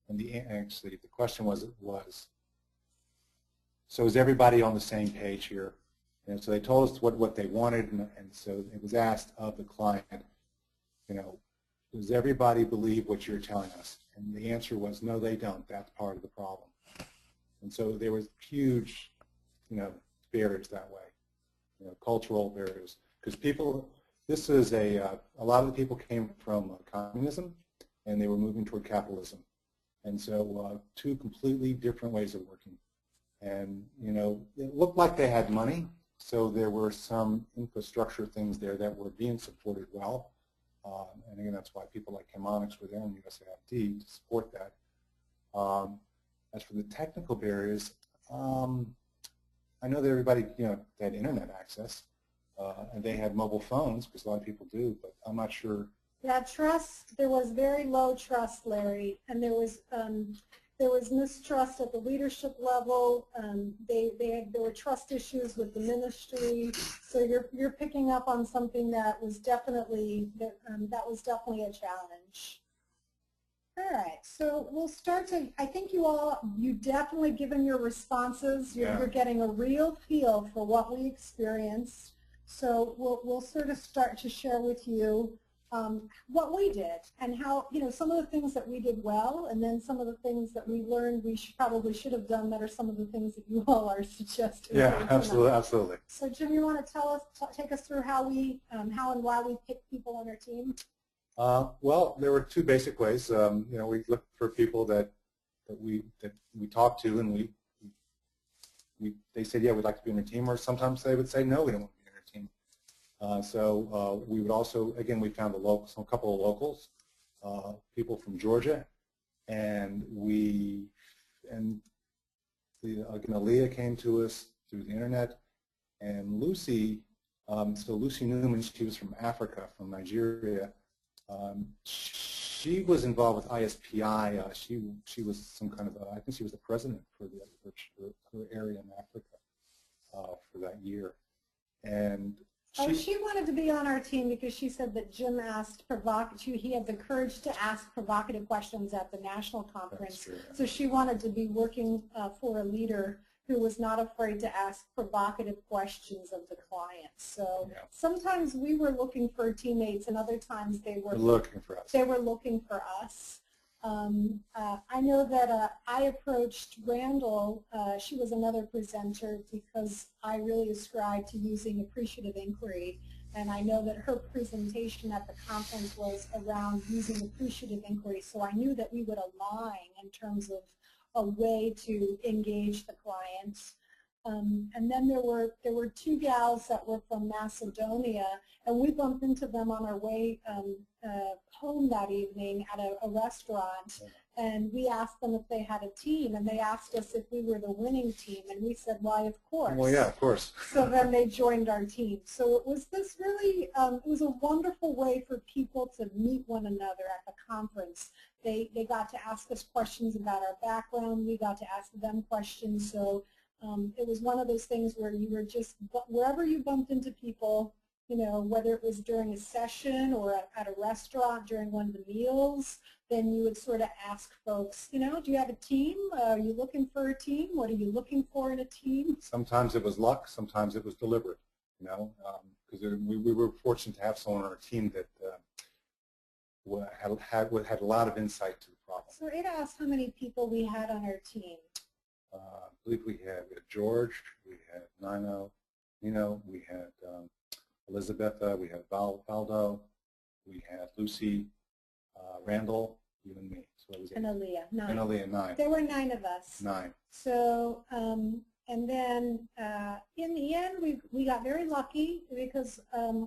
Speaker 2: and actually the question was, so is everybody on the same page here? And so they told us what they wanted, and so it was asked of the client, does everybody believe what you're telling us? And the answer was, no, they don't. That's part of the problem. And so there was huge, barriers that way, cultural barriers, because people. This is a lot of the people came from communism, and they were moving toward capitalism, and so two completely different ways of working. And it looked like they had money, so there were some infrastructure things there that were being supported well. And again, that's why people like Chemonics were there in USAID to support that. As for the technical barriers, I know that everybody had internet access. And they had mobile phones, because a lot of people do, but I'm not sure.
Speaker 3: Yeah, trust, there was very low trust, Larry, and there was mistrust at the leadership level. There were trust issues with the ministry, so you're picking up on something that was definitely a challenge. All right, so we'll start to, I think you definitely, given your responses, you're getting a real feel for what we experienced. So we'll sort of start to share with you what we did and how, some of the things that we did well, and then some of the things that we learned we probably should have done that are some of the things that you all are suggesting.
Speaker 2: Yeah, absolutely.
Speaker 3: So Jim, you want to take us through how and why we picked people on our team?
Speaker 2: Well, there were two basic ways. We looked for people that we talked to, and they said, yeah, we'd like to be on your team, or sometimes they would say, no, we don't want to be on your team. So we would also, again, we found a couple of locals, people from Georgia, and Aaliyah came to us through the internet, and Lucy, so Lucy Newman, she was from Africa, from Nigeria. She was involved with ISPI. She was some kind of, I think she was the president for her area in Africa for that year. And
Speaker 3: she wanted to be on our team because she said that Jim asked he had the courage to ask provocative questions at the national conference.
Speaker 2: True, yeah.
Speaker 3: So she wanted to be working for a leader who was not afraid to ask provocative questions of the client. So sometimes we were looking for teammates, and other times they were
Speaker 2: looking for us.
Speaker 3: They were looking for us. I know that I approached Randall, she was another presenter, because I really ascribe to using appreciative inquiry, and I know that her presentation at the conference was around using appreciative inquiry, so I knew that we would align in terms of a way to engage the clients. And then there were two gals that were from Macedonia, and we bumped into them on our way home that evening at a restaurant, and we asked them if they had a team, and they asked us if we were the winning team, and we said, why, of course.
Speaker 2: Well, yeah, of course.
Speaker 3: So then they joined our team. So it was this really, it was a wonderful way for people to meet one another at the conference. They got to ask us questions about our background. We got to ask them questions. So it was one of those things where you were just, wherever you bumped into people, whether it was during a session or at a restaurant during one of the meals, then you would sort of ask folks, do you have a team? Are you looking for a team? What are you looking for in a team?
Speaker 2: Sometimes it was luck, sometimes it was deliberate. because we were fortunate to have someone on our team that had a lot of insight to the problem.
Speaker 3: So Ada asked how many people we had on our team.
Speaker 2: I believe we had George, we had Nino, we had Elizabetha, we had Valdo, we had Lucy, Randall, you and me. So it was
Speaker 3: And Aaliyah, 9.
Speaker 2: And Aaliyah, 9.
Speaker 3: There were 9 of us.
Speaker 2: 9.
Speaker 3: So, and then in the end, we got very lucky because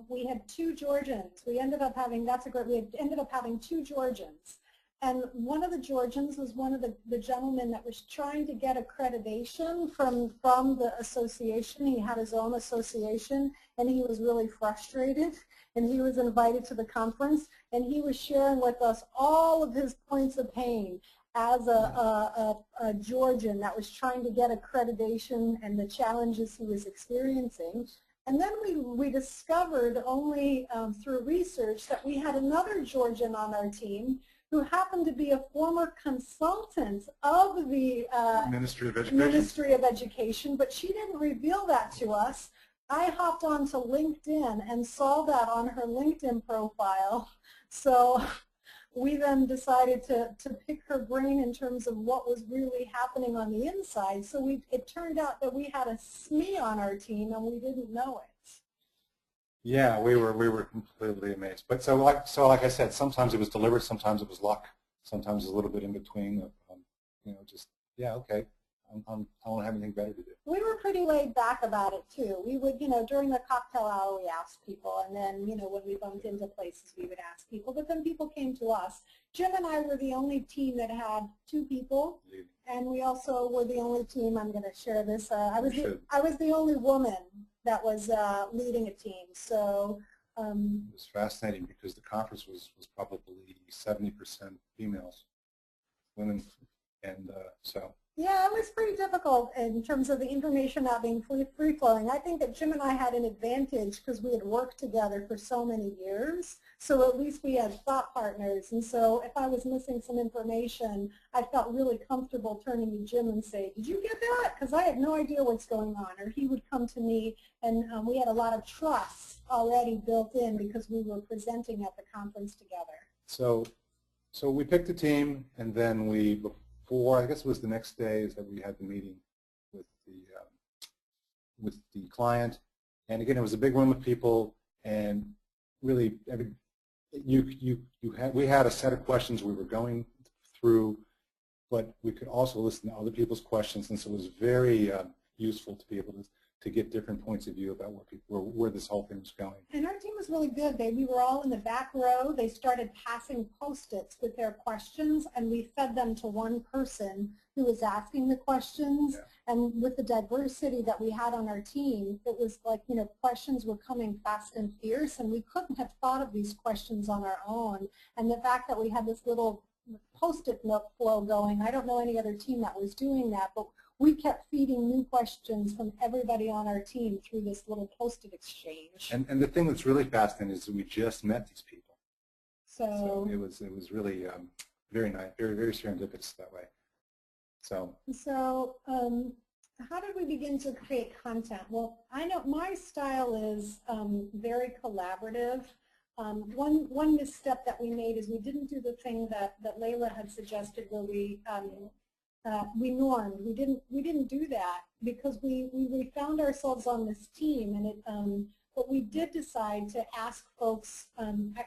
Speaker 3: we had 2 Georgians. We ended up having, we ended up having 2 Georgians. And one of the Georgians was one of the gentlemen that was trying to get accreditation from the association. He had his own association, and he was really frustrated. And he was invited to the conference, and he was sharing with us all of his points of pain as a Georgian that was trying to get accreditation and the challenges he was experiencing. And then we discovered only through research that we had another Georgian on our team who happened to be a former consultant of the Ministry of Education, but she didn't reveal that to us. I hopped onto LinkedIn and saw that on her LinkedIn profile. So we then decided to pick her brain in terms of what was really happening on the inside. So it turned out that we had a SME on our team and we didn't know it.
Speaker 2: Yeah, we were completely amazed. But so like I said, sometimes it was deliberate, sometimes it was luck, sometimes it's a little bit in between. Just yeah, okay. I don't have anything better to do.
Speaker 3: We were pretty laid back about it too. We would, during the cocktail hour, we asked people, and then, when we bumped into places, we would ask people. But then people came to us. Jim and I were the only team that had 2 people, and we also were the only team. I'm going to share this. I was the only woman that was leading a team. So
Speaker 2: it was fascinating because the conference was probably 70% females, women, and so.
Speaker 3: Yeah, it was pretty difficult in terms of the information not being free-flowing. I think that Jim and I had an advantage because we had worked together for so many years, so at least we had thought partners. And so if I was missing some information, I felt really comfortable turning to Jim and say, did you get that? Because I had no idea what's going on. Or he would come to me, and we had a lot of trust already built in because we were presenting at the conference together.
Speaker 2: So we picked a team, and then I guess it was the next day that we had the meeting with the client, and again it was a big room of people, and really we had a set of questions we were going through, but we could also listen to other people's questions, and so it was very useful to be able to get different points of view about where this whole thing was going.
Speaker 3: And our team was really good. We were all in the back row. They started passing Post-its with their questions, and we fed them to one person who was asking the questions. Yeah. And with the diversity that we had on our team, it was like, questions were coming fast and fierce, and we couldn't have thought of these questions on our own. And the fact that we had this little Post-it note flow going, I don't know any other team that was doing that, but we kept feeding new questions from everybody on our team through this little Post-it exchange.
Speaker 2: And the thing that's really fascinating is that we just met these people.
Speaker 3: So
Speaker 2: it was really very nice, very, very serendipitous that way. So
Speaker 3: how did we begin to create content? Well, I know my style is very collaborative. One misstep that we made is we didn't do the thing that Layla had suggested, where we normed. We didn't do that because we found ourselves on this team, and but we did decide to ask folks.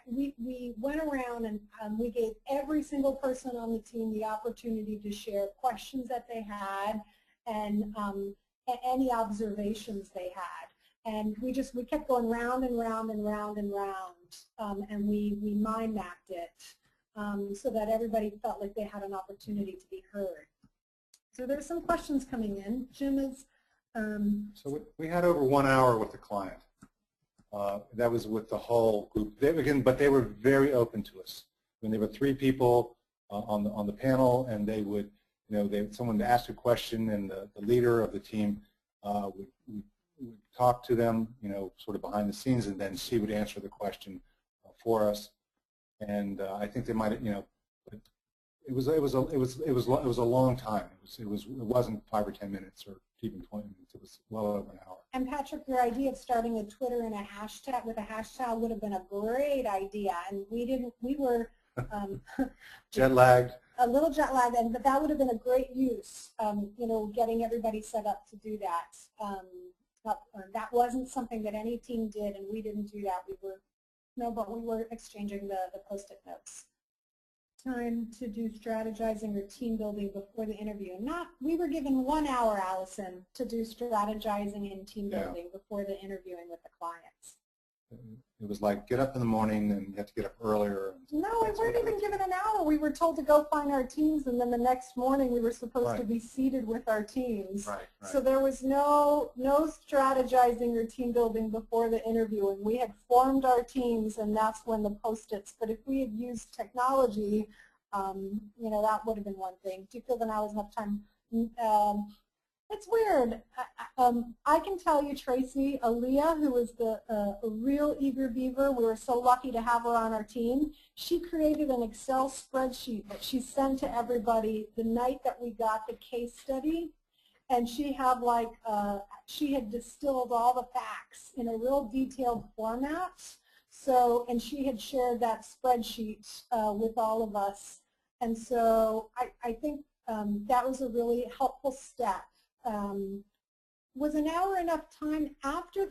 Speaker 3: We went around and we gave every single person on the team the opportunity to share questions that they had and any observations they had. And we kept going round and round and round and round, and we mind mapped it so that everybody felt like they had an opportunity to be heard. So there's some questions coming in. Jim is.
Speaker 2: So we had over 1 hour with the client. That was with the whole group. But they were very open to us. When there were 3 people on the panel, and they would, someone to ask a question, and the leader of the team would talk to them, sort of behind the scenes, and then she would answer the question for us. And I think they might, it was a long time. It wasn't 5 or 10 minutes or even 20 minutes. It was well over an hour.
Speaker 3: And Patrick, your idea of starting a Twitter and a hashtag with a hashtag would have been a great idea, and we were
Speaker 2: Jet lagged.
Speaker 3: a little jet lagged, but that would have been a great use, getting everybody set up to do that. That wasn't something that any team did, and we didn't do that. But we were exchanging the Post-it notes. Time to do strategizing or team building before the interview. We were given 1 hour, Allison, to do strategizing and team building before the interviewing with the clients.
Speaker 2: It was like get up in the morning and you have to get up earlier.
Speaker 3: No, we weren't even given an hour. We were told to go find our teams, and then the next morning we were supposed to be seated with our teams.
Speaker 2: Right.
Speaker 3: So there was no strategizing or team building before the interview, and we had formed our teams, and that's when the Post-its. But if we had used technology, that would have been one thing. Do you feel that now is enough time? It's weird. I can tell you, Tracy, Aaliyah, who was a real eager beaver, we were so lucky to have her on our team. She created an Excel spreadsheet that she sent to everybody the night that we got the case study, and she had distilled all the facts in a real detailed format. So, and she had shared that spreadsheet with all of us, and so I think that was a really helpful step. Was an hour enough time after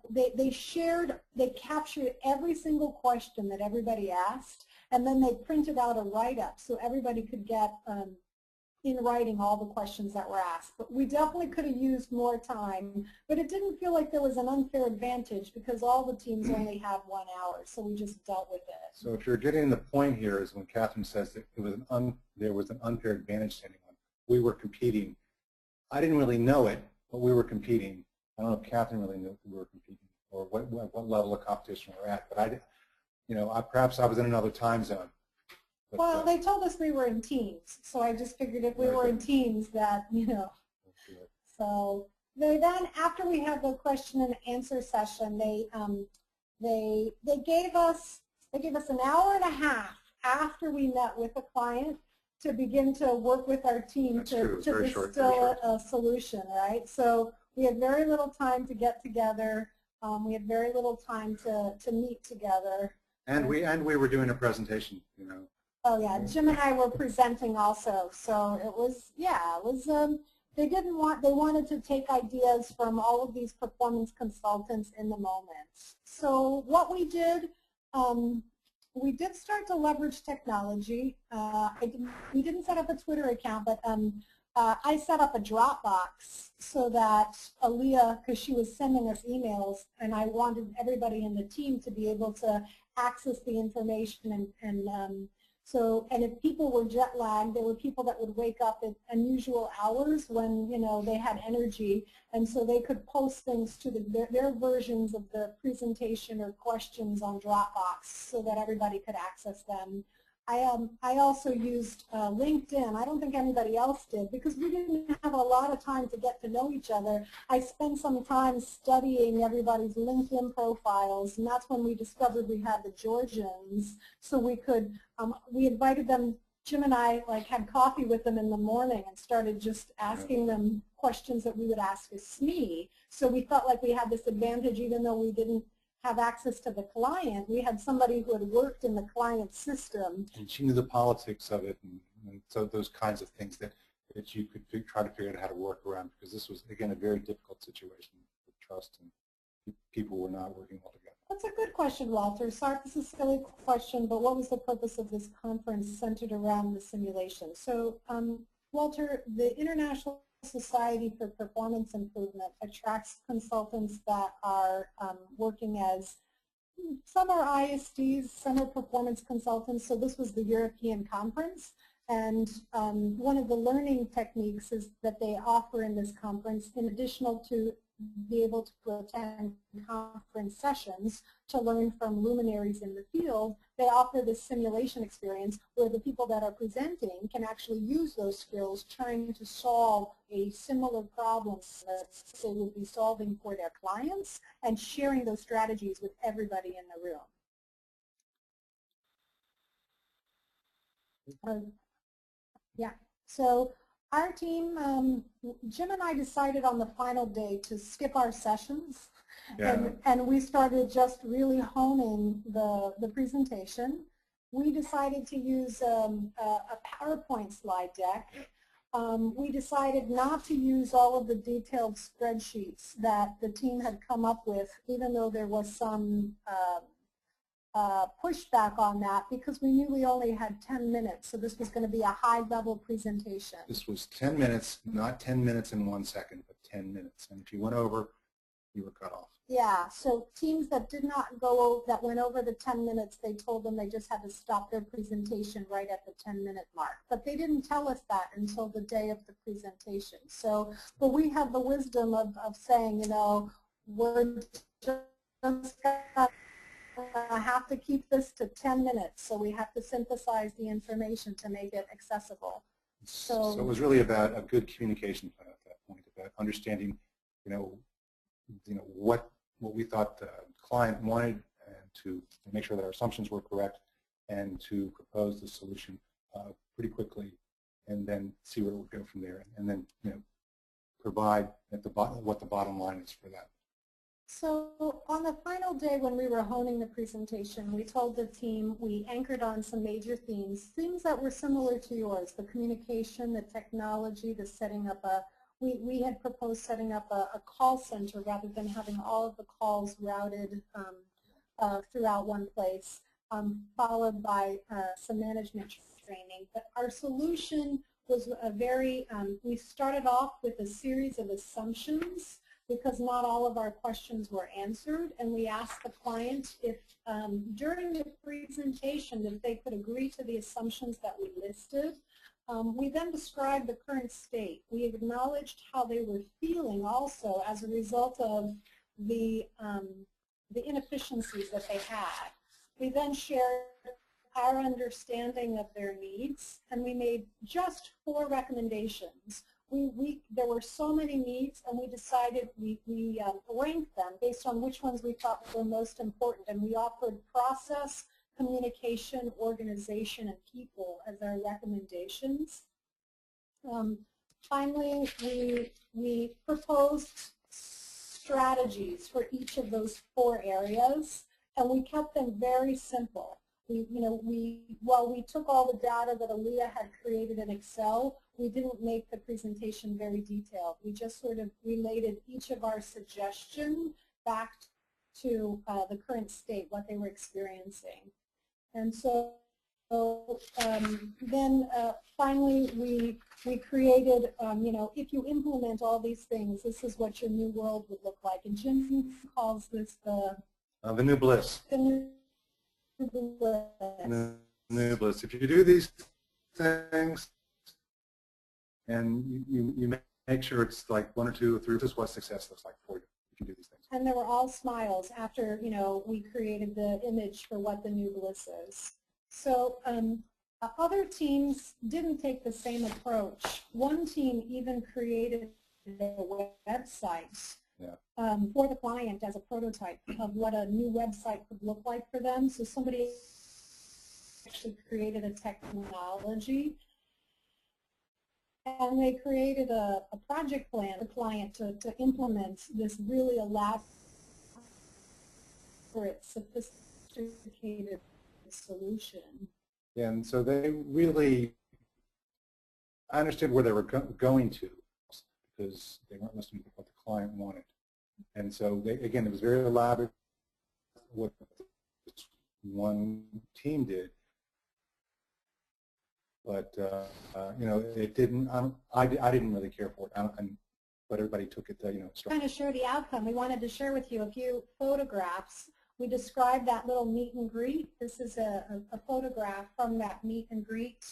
Speaker 3: they captured every single question that everybody asked, and then they printed out a write-up so everybody could get in writing all the questions that were asked. But we definitely could have used more time, but it didn't feel like there was an unfair advantage because all the teams only had 1 hour, so we just dealt with it.
Speaker 2: So if you're getting the point here is when Catherine says that there was an unfair advantage to anyone. We were competing. I didn't really know it, but we were competing. I don't know if Catherine really knew we were competing or what level of competition we're at, but perhaps I was in another time zone. But,
Speaker 3: well, they told us we were in teams, so I just figured if we were in teams that, So they then, after we had the question and answer session, they gave us an hour and a half after we met with the client to begin to work with our team to distill a solution, right? So we had very little time to get together. We had very little time to meet together.
Speaker 2: And we were doing a presentation,
Speaker 3: Oh yeah, Jim and I were presenting also. So it was, they wanted to take ideas from all of these performance consultants in the moment. So what we did start to leverage technology. We didn't set up a Twitter account, but I set up a Dropbox so that Aaliyah, because she was sending us emails, and I wanted everybody in the team to be able to access the information and if people were jet lagged, there were people that would wake up at unusual hours when they had energy, and so they could post things to their versions of the presentation or questions on Dropbox so that everybody could access them. I also used LinkedIn. I don't think anybody else did because we didn't have a lot of time to get to know each other. I spent some time studying everybody's LinkedIn profiles, and that's when we discovered we had the Georgians. So we invited them, Jim and I had coffee with them in the morning and started just asking them questions that we would ask a SME. So we felt like we had this advantage even though we didn't have access to the client. We had somebody who had worked in the client system.
Speaker 2: And she knew the politics of it, and so those kinds of things that you could try to figure out how to work around, because this was, again, a very difficult situation with trust, and people were not working well together.
Speaker 3: That's a good question, Walter. Sorry, this is a silly question, but what was the purpose of this conference centered around the simulation? So, Walter, the International Society for Performance Improvement attracts consultants that are working as, some are ISDs, some are performance consultants, so this was the European conference. And one of the learning techniques is that they offer in this conference, in addition to be able to attend conference sessions to learn from luminaries in the field, they offer this simulation experience where the people that are presenting can actually use those skills trying to solve a similar problem that they would be solving for their clients and sharing those strategies with everybody in the room. Yeah, so Our team, Jim and I decided on the final day to skip our sessions,
Speaker 2: Yeah.
Speaker 3: and we started just really honing the presentation. We decided to use a PowerPoint slide deck. We decided not to use all of the detailed spreadsheets that the team had come up with, even though there was some pushback on that, because we knew we only had 10 minutes, so this was going to be a high-level presentation.
Speaker 2: This was 10 minutes, not 10 minutes and 1 second, but 10 minutes. And if you went over, you were cut off.
Speaker 3: Yeah, so teams that did not go, that went over the 10 minutes, they told them they just had to stop their presentation right at the 10-minute mark. But they didn't tell us that until the day of the presentation. So, but we have the wisdom of saying, you know, we're just have to keep this to 10 minutes, so we have to synthesize the information to make it accessible.
Speaker 2: So it was really about a good communication plan at that point, about understanding, you know what we thought the client wanted, and to make sure that our assumptions were correct, and to propose the solution pretty quickly, and then see where it would go from there, and then provide at the what the bottom line is for that.
Speaker 3: So on the final day when we were honing the presentation, we told the team, we anchored on some major themes that were similar to yours, the communication, the technology, the setting up we had proposed setting up a call center rather than having all of the calls routed throughout one place, followed by some management training. But our solution was we started off with a series of assumptions, because not all of our questions were answered, and we asked the client if during the presentation if they could agree to the assumptions that we listed. We then described the current state. We acknowledged how they were feeling also as a result of the inefficiencies that they had. We then shared our understanding of their needs, and we made just 4 recommendations. There were so many needs, and we decided we ranked them based on which ones we thought were most important, and we offered process, communication, organization, and people as our recommendations. Finally, we proposed strategies for each of those 4 areas, and we kept them very simple. While we took all the data that Aaliyah had created in Excel, we didn't make the presentation very detailed. We just sort of related each of our suggestions back to the current state, what they were experiencing. And so then finally we created, if you implement all these things, this is what your new world would look like. And Jim calls this the
Speaker 2: new bliss.
Speaker 3: The new bliss.
Speaker 2: New bliss. If you do these things, and you make sure it's like 1 or 2 or 3, this is what success looks like for you if you do these things.
Speaker 3: And they were all smiles after, we created the image for what the new bliss is. So other teams didn't take the same approach. One team even created a website for the client as a prototype of what a new website could look like for them. So somebody actually created a technology, and they created a project plan for the client to implement this really elaborate, sophisticated solution.
Speaker 2: Yeah, and so they really, I understood where they were going to, because they weren't listening to what the client wanted. And so, again, it was very elaborate what one team did. But, it didn't, I didn't really care for it. But everybody took it,
Speaker 3: Trying to show the outcome, we wanted to share with you a few photographs. We described that little meet and greet. This is a photograph from that meet and greet.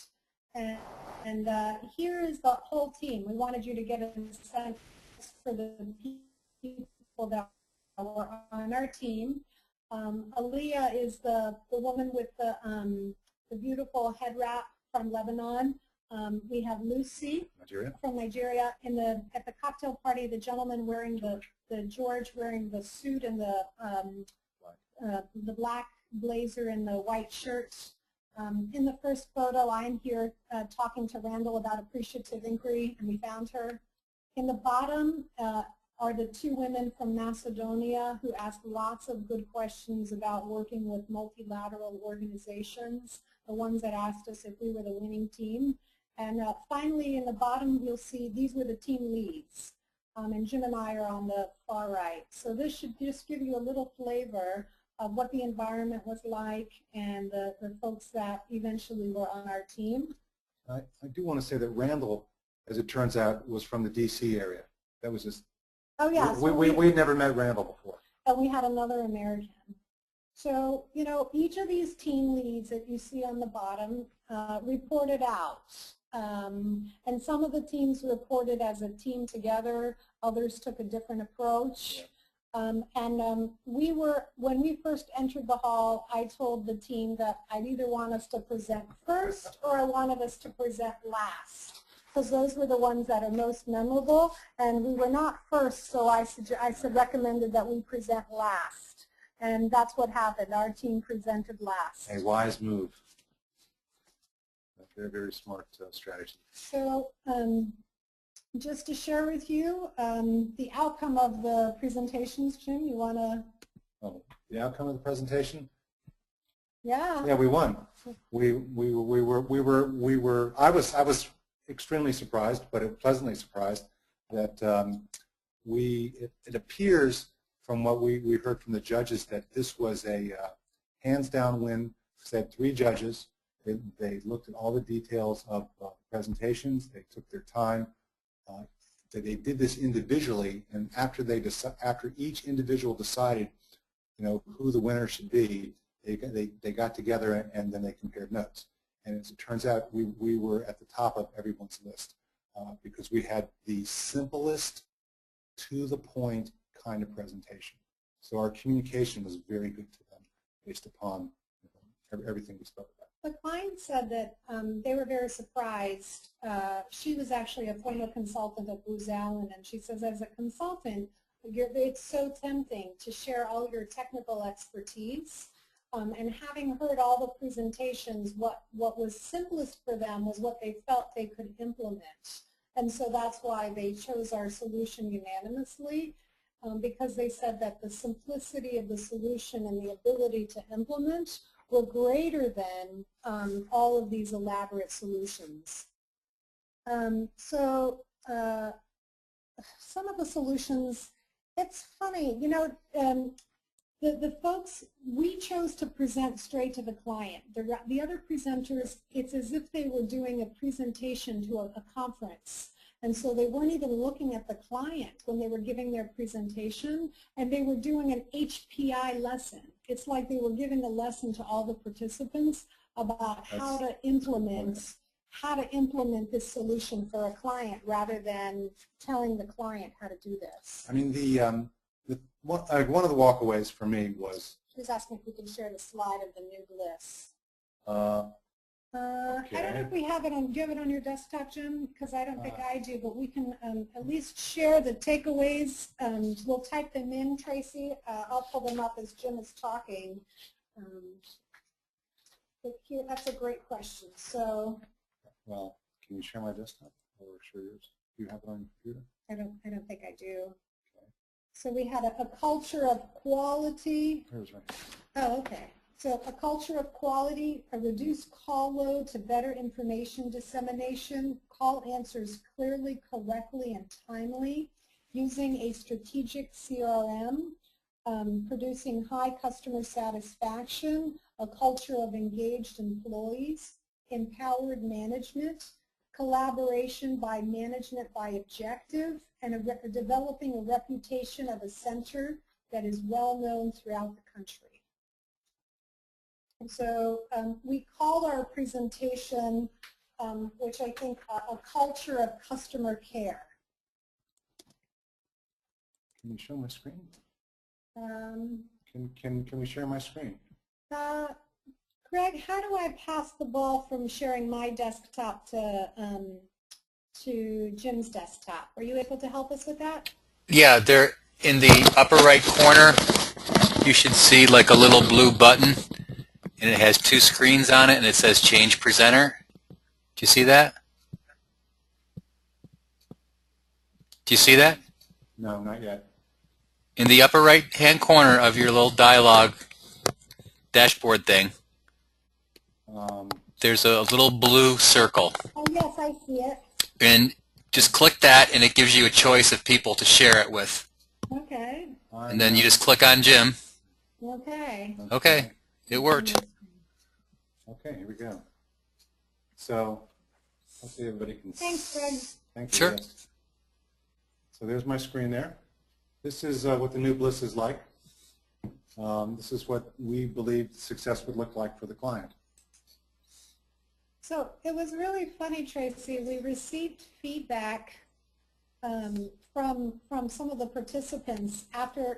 Speaker 3: And here is the whole team. We wanted you to get a sense for the people that were on our team. Aaliyah is the woman with the beautiful head wrap from Lebanon. We have Lucy from Nigeria. At the cocktail party, the gentleman wearing the George wearing the suit and the black blazer and the white shirt. In the first photo, I'm here talking to Randall about appreciative inquiry, and we found her. In the bottom are the two women from Macedonia who asked lots of good questions about working with multilateral organizations, the ones that asked us if we were the winning team. And finally, in the bottom, you'll see these were the team leads. And Jim and I are on the far right. So this should just give you a little flavor of what the environment was like and the folks that eventually were on our team.
Speaker 2: I do want to say that Randall, as it turns out, was from the D.C. area. That was just,
Speaker 3: oh yeah,
Speaker 2: we'd never met Randall before.
Speaker 3: And we had another American. So, you know, each of these team leads that you see on the bottom reported out. And some of the teams reported as a team together, others took a different approach. When we first entered the hall, I told the team that I'd either want us to present first or I wanted us to present last, because those were the ones that are most memorable, and we were not first, so I recommended that we present last. And that's what happened. Our team presented last.
Speaker 2: A wise move. A very, very smart strategy.
Speaker 3: So just to share with you the outcome of the presentations, Jim, you want to?
Speaker 2: Oh, the outcome of the presentation?
Speaker 3: Yeah.
Speaker 2: Yeah, we won. I was extremely surprised, but pleasantly surprised that it appears from what we heard from the judges that this was a hands-down win. We had 3 judges. They looked at all the details of presentations. They took their time. They did this individually, and after each individual decided, you know, who the winner should be, they got together and then they compared notes. And as it turns out, we were at the top of everyone's list because we had the simplest, to-the-point kind of presentation. So our communication was very good to them based upon everything we spoke about.
Speaker 3: The client said that they were very surprised. She was actually a former consultant at Booz Allen, and she says, as a consultant, it's so tempting to share all your technical expertise. And having heard all the presentations, what was simplest for them was what they felt they could implement. And so that's why they chose our solution unanimously, because they said that the simplicity of the solution and the ability to implement were greater than all of these elaborate solutions. Some of the solutions, it's funny, you know, the folks, we chose to present straight to the client. The other presenters, it's as if they were doing a presentation to a conference. And so they weren't even looking at the client when they were giving their presentation, and they were doing an HPI lesson. It's like they were giving a lesson to all the participants about how to implement this solution for a client rather than telling the client how to do this.
Speaker 2: I mean, one of the walkaways for me was...
Speaker 3: She was asking if we can share the slide of the new bliss.
Speaker 2: Okay.
Speaker 3: I don't know if we have it on, do you have it on your desktop, Jim? Because I don't think I do, but we can at least share the takeaways. We'll type them in, Tracy. I'll pull them up as Jim is talking. But here, that's a great question. So,
Speaker 2: well, can you share my desktop or share yours? Do you have it on your computer?
Speaker 3: I don't think I do. Okay. So we had a culture of quality.
Speaker 2: Here's right.
Speaker 3: Oh, okay. So a culture of quality, a reduced call load to better information dissemination, call answers clearly, correctly, and timely, using a strategic CRM, producing high customer satisfaction, a culture of engaged employees, empowered management, collaboration by management by objective, and developing a reputation of a center that is well known throughout the country. And so we called our presentation, which I think a culture of customer care.
Speaker 2: Can you show my screen? Can we share my screen?
Speaker 3: Greg, how do I pass the ball from sharing my desktop to Jim's desktop? Are you able to help us with that?
Speaker 1: Yeah, there in the upper right corner, you should see like a little blue button. and it has two screens on it, and it says Change Presenter. Do you see that? Do you see that?
Speaker 2: No, not yet.
Speaker 1: In the upper right-hand corner of your little dialogue dashboard thing, there's a little blue circle.
Speaker 3: Oh, yes, I see it.
Speaker 1: And just click that, and it gives you a choice of people to share it with.
Speaker 3: Okay.
Speaker 1: And then you just click on Jim.
Speaker 3: Okay.
Speaker 1: Okay, it worked.
Speaker 2: Okay, here we go. So, hopefully everybody can.
Speaker 3: Thanks, Greg.
Speaker 2: Thank you.
Speaker 1: Sure.
Speaker 2: Yes. So there's my screen there. This is what the new Bliss is like. This is what we believe success would look like for the client.
Speaker 3: So it was really funny, Tracy. We received feedback from some of the participants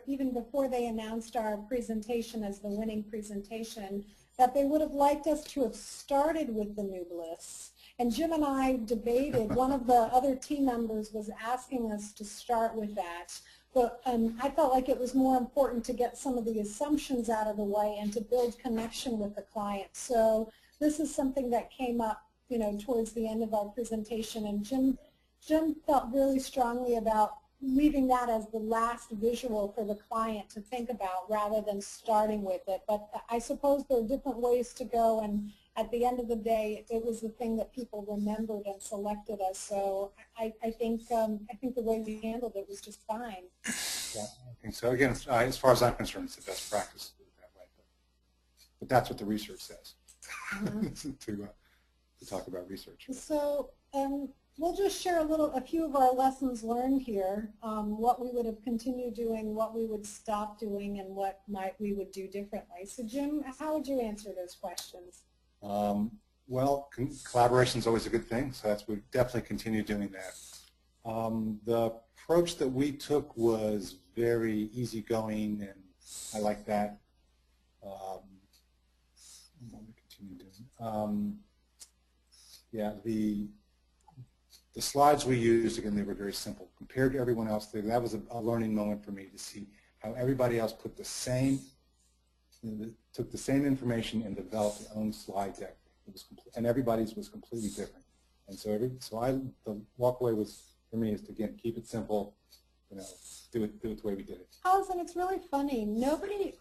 Speaker 3: even before they announced our presentation as the winning presentation, that they would have liked us to have started with the new Bliss. And Jim and I debated. One of the other team members was asking us to start with that. But I felt like it was more important to get some of the assumptions out of the way and to build connection with the client. So this is something that came up, towards the end of our presentation. And Jim felt really strongly about leaving that as the last visual for the client to think about rather than starting with it. But I suppose there are different ways to go, and at the end of the day, it was the thing that people remembered and selected us. So I think the way we handled it was just fine.
Speaker 2: Yeah, I think so. Again, as far as I'm concerned, it's the best practice to do it that way. But that's what the research says. To talk about research. So
Speaker 3: we'll just share a few of our lessons learned here, what we would have continued doing, what we would stop doing, and what we would do differently. So Jim, how would you answer those questions?
Speaker 2: Well, collaboration is always a good thing, so we definitely continue doing that. The approach that we took was very easygoing, and I like that. Yeah, the slides we used, again, they were very simple. Compared to everyone else, that was a learning moment for me to see how everybody else took the same information and developed their own slide deck. And everybody's was completely different. And so the walkaway was, for me, is to, again, keep it simple, do it the way we did it.
Speaker 3: Allison, it's really funny.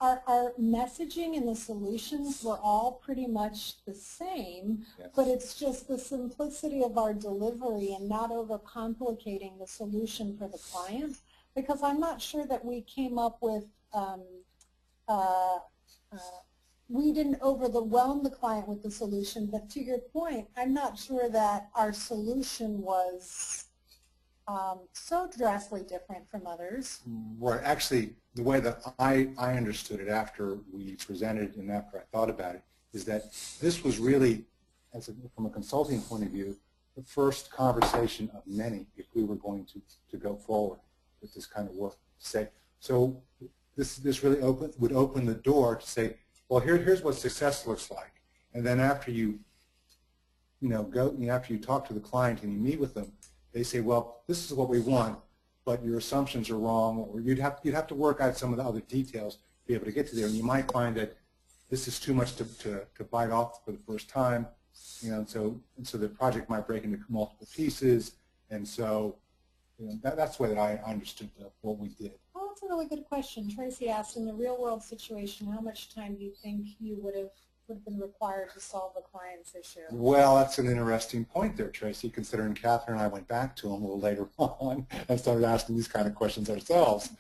Speaker 3: Our messaging and the solutions were all pretty much the same, yes. But it's just the simplicity of our delivery and not overcomplicating the solution for the client, because I'm not sure that we came up with, we didn't overwhelm the client with the solution, but to your point, I'm not sure that our solution was so drastically different from others.
Speaker 2: Right. Actually, the way that I understood it after we presented and after I thought about it is that this was really, from a consulting point of view, the first conversation of many if we were going to go forward with this kind of work. So this really would open the door to say, well, here's what success looks like, and then after after you talk to the client and you meet with them, they say, well, this is what we want, but your assumptions are wrong, or you'd have to work out some of the other details to be able to get to there, and you might find that this is too much to bite off for the first time, and so the project might break into multiple pieces, and so that's the way that I understood what we did.
Speaker 3: Oh, that's a really good question. Tracy asked, in the real world situation, how much time do you think you would have been required to solve the client's issue?
Speaker 2: Well, that's an interesting point there, Tracy, considering Catherine and I went back to him a little later on and started asking these kind of questions ourselves.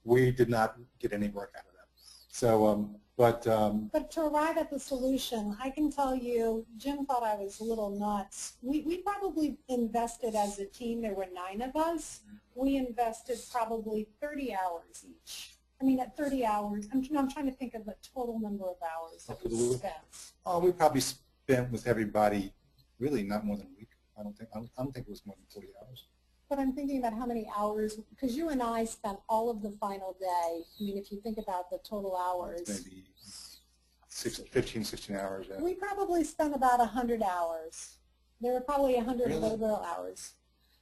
Speaker 2: We did not get any work out of that. So, but
Speaker 3: to arrive at the solution, I can tell you, Jim thought I was a little nuts. We probably invested as a team, there were 9 of us, we invested probably 30 hours each. I mean, at 30 hours, I'm trying to think of the total number of hours that we spent.
Speaker 2: Oh, we probably spent with everybody really not more than a week. I don't think it was more than 40 hours.
Speaker 3: But I'm thinking about how many hours, because you and I spent all of the final day. I mean, if you think about the total hours.
Speaker 2: Maybe 15, 16 hours. Yeah.
Speaker 3: We probably spent about 100 hours. There were probably 100 labor hours.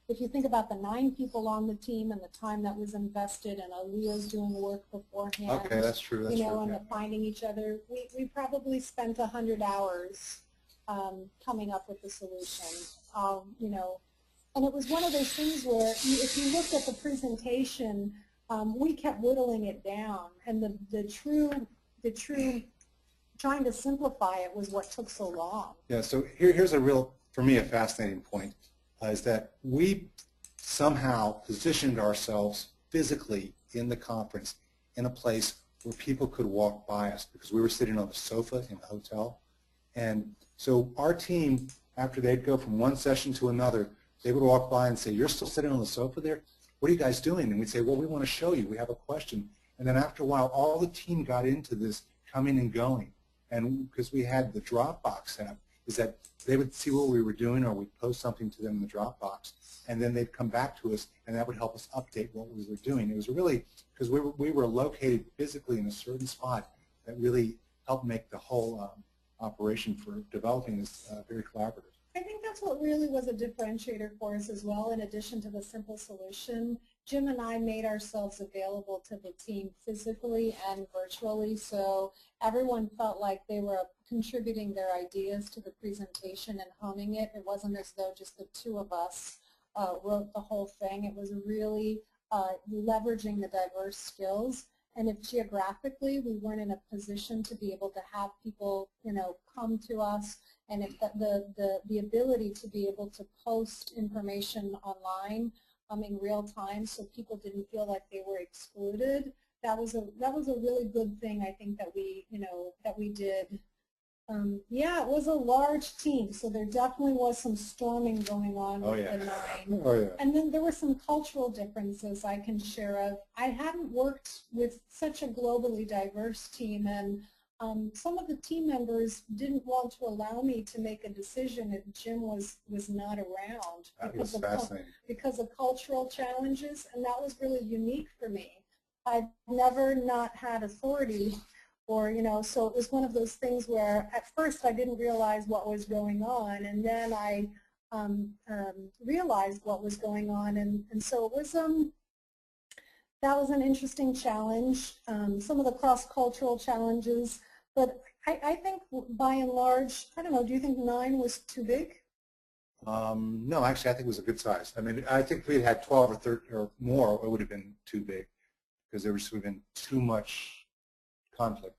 Speaker 3: if you think about the 9 people on the team and the time that was invested, and Aaliyah's doing work beforehand.
Speaker 2: Okay, that's true. That's
Speaker 3: you know,
Speaker 2: true.
Speaker 3: and the finding each other, we probably spent 100 hours coming up with the solution. You know, and it was one of those things where if you looked at the presentation, we kept whittling it down, and the true trying to simplify it was what took so long.
Speaker 2: Yeah, so here's a real, for me, a fascinating point, is that we somehow positioned ourselves physically in the conference in a place where people could walk by us, because we were sitting on the sofa in the hotel. And so our team, after they'd go from one session to another, they would walk by and say, "You're still sitting on the sofa there? What are you guys doing?" And we'd say, "Well, we want to show you. We have a question." And then after a while, all the team got into this coming and going. And because we had the Dropbox set up, is that they would see what we were doing, or we'd post something to them in the Dropbox, and then they'd come back to us, and that would help us update what we were doing. It was really, because we were located physically in a certain spot, that really helped make the whole operation for developing this very collaborative.
Speaker 3: I think that's what really was a differentiator for us as well, in addition to the simple solution. Jim and I made ourselves available to the team physically and virtually, so everyone felt like they were contributing their ideas to the presentation and honing it. It wasn't as though just the 2 of us wrote the whole thing. It was really leveraging the diverse skills. And if geographically we weren't in a position to be able to have people, you know, come to us, and if the ability to be able to post information online in real time, so people didn't feel like they were excluded, that was a really good thing, I think, that we did. Yeah, it was a large team, so there definitely was some storming going on with the 9.
Speaker 2: Oh, yeah.
Speaker 3: And then there were some cultural differences I can share of. I hadn't worked with such a globally diverse team, and some of the team members didn't want to allow me to make a decision if Jim was not around because of cultural challenges, and that was really unique for me. I've never not had authority, or, you know, so it was one of those things where at first I didn't realize what was going on, and then I realized what was going on, and so it was that was an interesting challenge. Some of the cross-cultural challenges, but I think by and large, I don't know, do you think 9 was too big?
Speaker 2: No, actually I think it was a good size. I mean, I think if we had 12 or 13 or more, it would have been too big, because there would have been too much conflict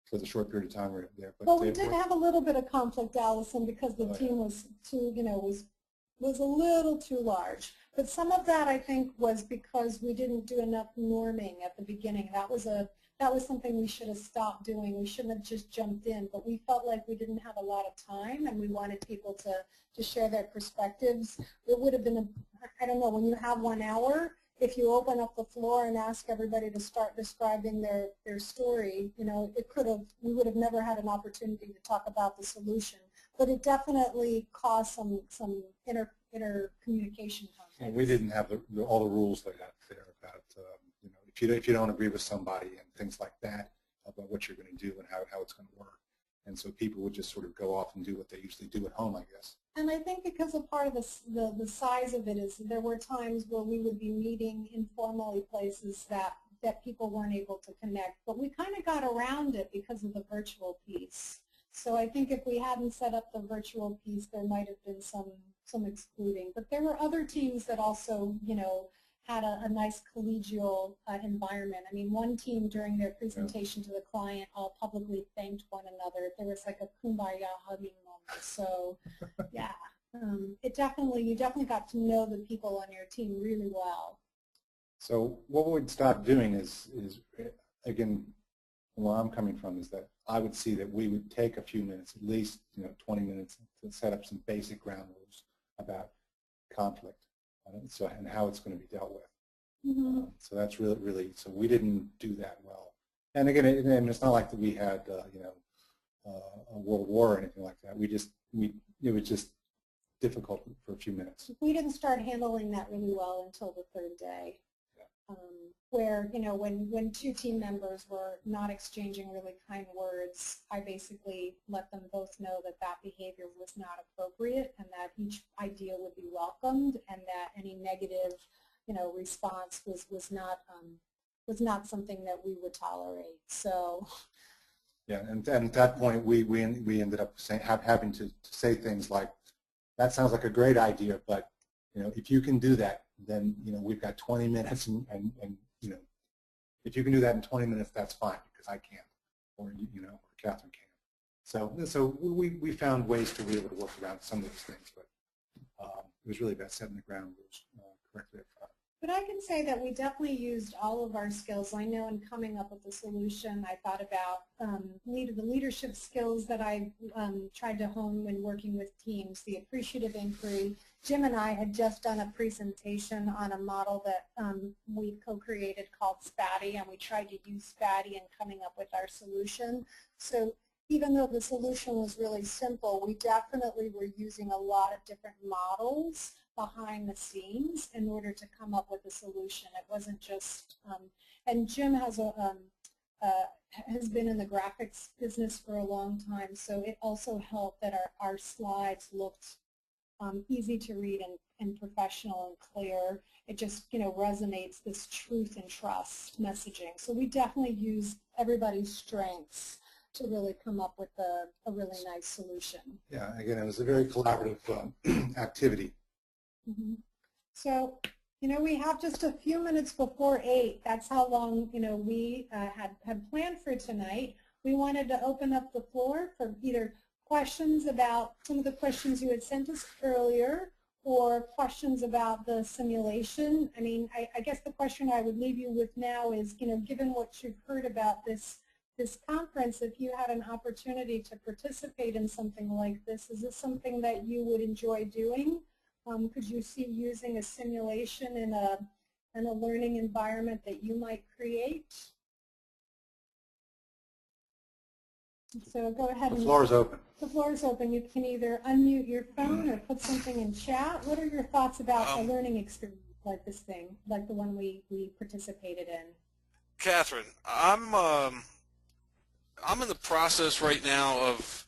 Speaker 2: for the short period of time we were there. But
Speaker 3: well, we did have a little bit of conflict, Allison, because the team was too, you know, was a little too large. But some of that, I think, was because we didn't do enough norming at the beginning. That was something we should have stopped doing. We shouldn't have just jumped in, but we felt like we didn't have a lot of time, and we wanted people to share their perspectives. It would have been, I don't know, when you have 1 hour, if you open up the floor and ask everybody to start describing their story, you know, we would have never had an opportunity to talk about the solution. But it definitely caused some inter communication conflicts.
Speaker 2: And we didn't have all the rules they have there about, you know, if you don't agree with somebody and things like that, about what you're going to do and how it's going to work. And so people would just sort of go off and do what they usually do at home, I guess.
Speaker 3: And I think because a part of the size of it is there were times where we would be meeting informally places that people weren't able to connect. But we kind of got around it because of the virtual piece. So I think if we hadn't set up the virtual piece, there might have been some excluding. But there were other teams that also, you know, had a nice collegial environment. I mean, one team during their presentation to the client all publicly thanked one another. There was like a kumbaya hugging moment. So, yeah, you definitely got to know the people on your team really well.
Speaker 2: So what we'd start doing is again, where I'm coming from is that I would see that we would take a few minutes, at least 20 minutes, to set up some basic ground rules about conflict. And how it's going to be dealt with.
Speaker 3: Mm-hmm.
Speaker 2: So that's really, so we didn't do that well. And again, it's not like that we had, a world war or anything like that. It was just difficult for a few minutes.
Speaker 3: We didn't start handling that really well until the 3rd day.
Speaker 2: Yeah.
Speaker 3: where, when two team members were not exchanging really kind words, I basically let them both know that that behavior was not appropriate and that each idea would be welcomed and that any negative, response was not something that we would tolerate. So.
Speaker 2: Yeah, and at that point, we ended up having to say things like, that sounds like a great idea, but if you can do that, then we've got 20 minutes, and if you can do that in 20 minutes, that's fine because I can't, or or Catherine can't. So we found ways to be able to work around some of those things, but it was really about setting the ground rules correctly up front.
Speaker 3: But I can say that we definitely used all of our skills. I know in coming up with the solution, I thought about the leadership skills that I tried to hone when working with teams, the appreciative inquiry. Jim and I had just done a presentation on a model that we co-created called SPATI, and we tried to use SPATI in coming up with our solution. So even though the solution was really simple, we definitely were using a lot of different models behind the scenes in order to come up with a solution. It wasn't just, and Jim has been in the graphics business for a long time, so it also helped that our slides looked easy to read and professional and clear. It just resonates this truth and trust messaging. So we definitely use everybody's strengths to really come up with a really nice solution.
Speaker 2: Yeah, again, it was a very collaborative activity.
Speaker 3: Mm-hmm. So, we have just a few minutes before 8. That's how long, we had planned for tonight. We wanted to open up the floor for either questions about some of the questions you had sent us earlier or questions about the simulation. I mean, I guess the question I would leave you with now is, given what you've heard about this conference, if you had an opportunity to participate in something like this, is this something that you would enjoy doing? Could you see using a simulation in a learning environment that you might create? So go ahead.
Speaker 2: The floor is open.
Speaker 3: The floor is open. You can either unmute your phone or put something in chat. What are your thoughts about a learning experience like this thing, like the one we participated in?
Speaker 8: Catherine, I'm in the process right now of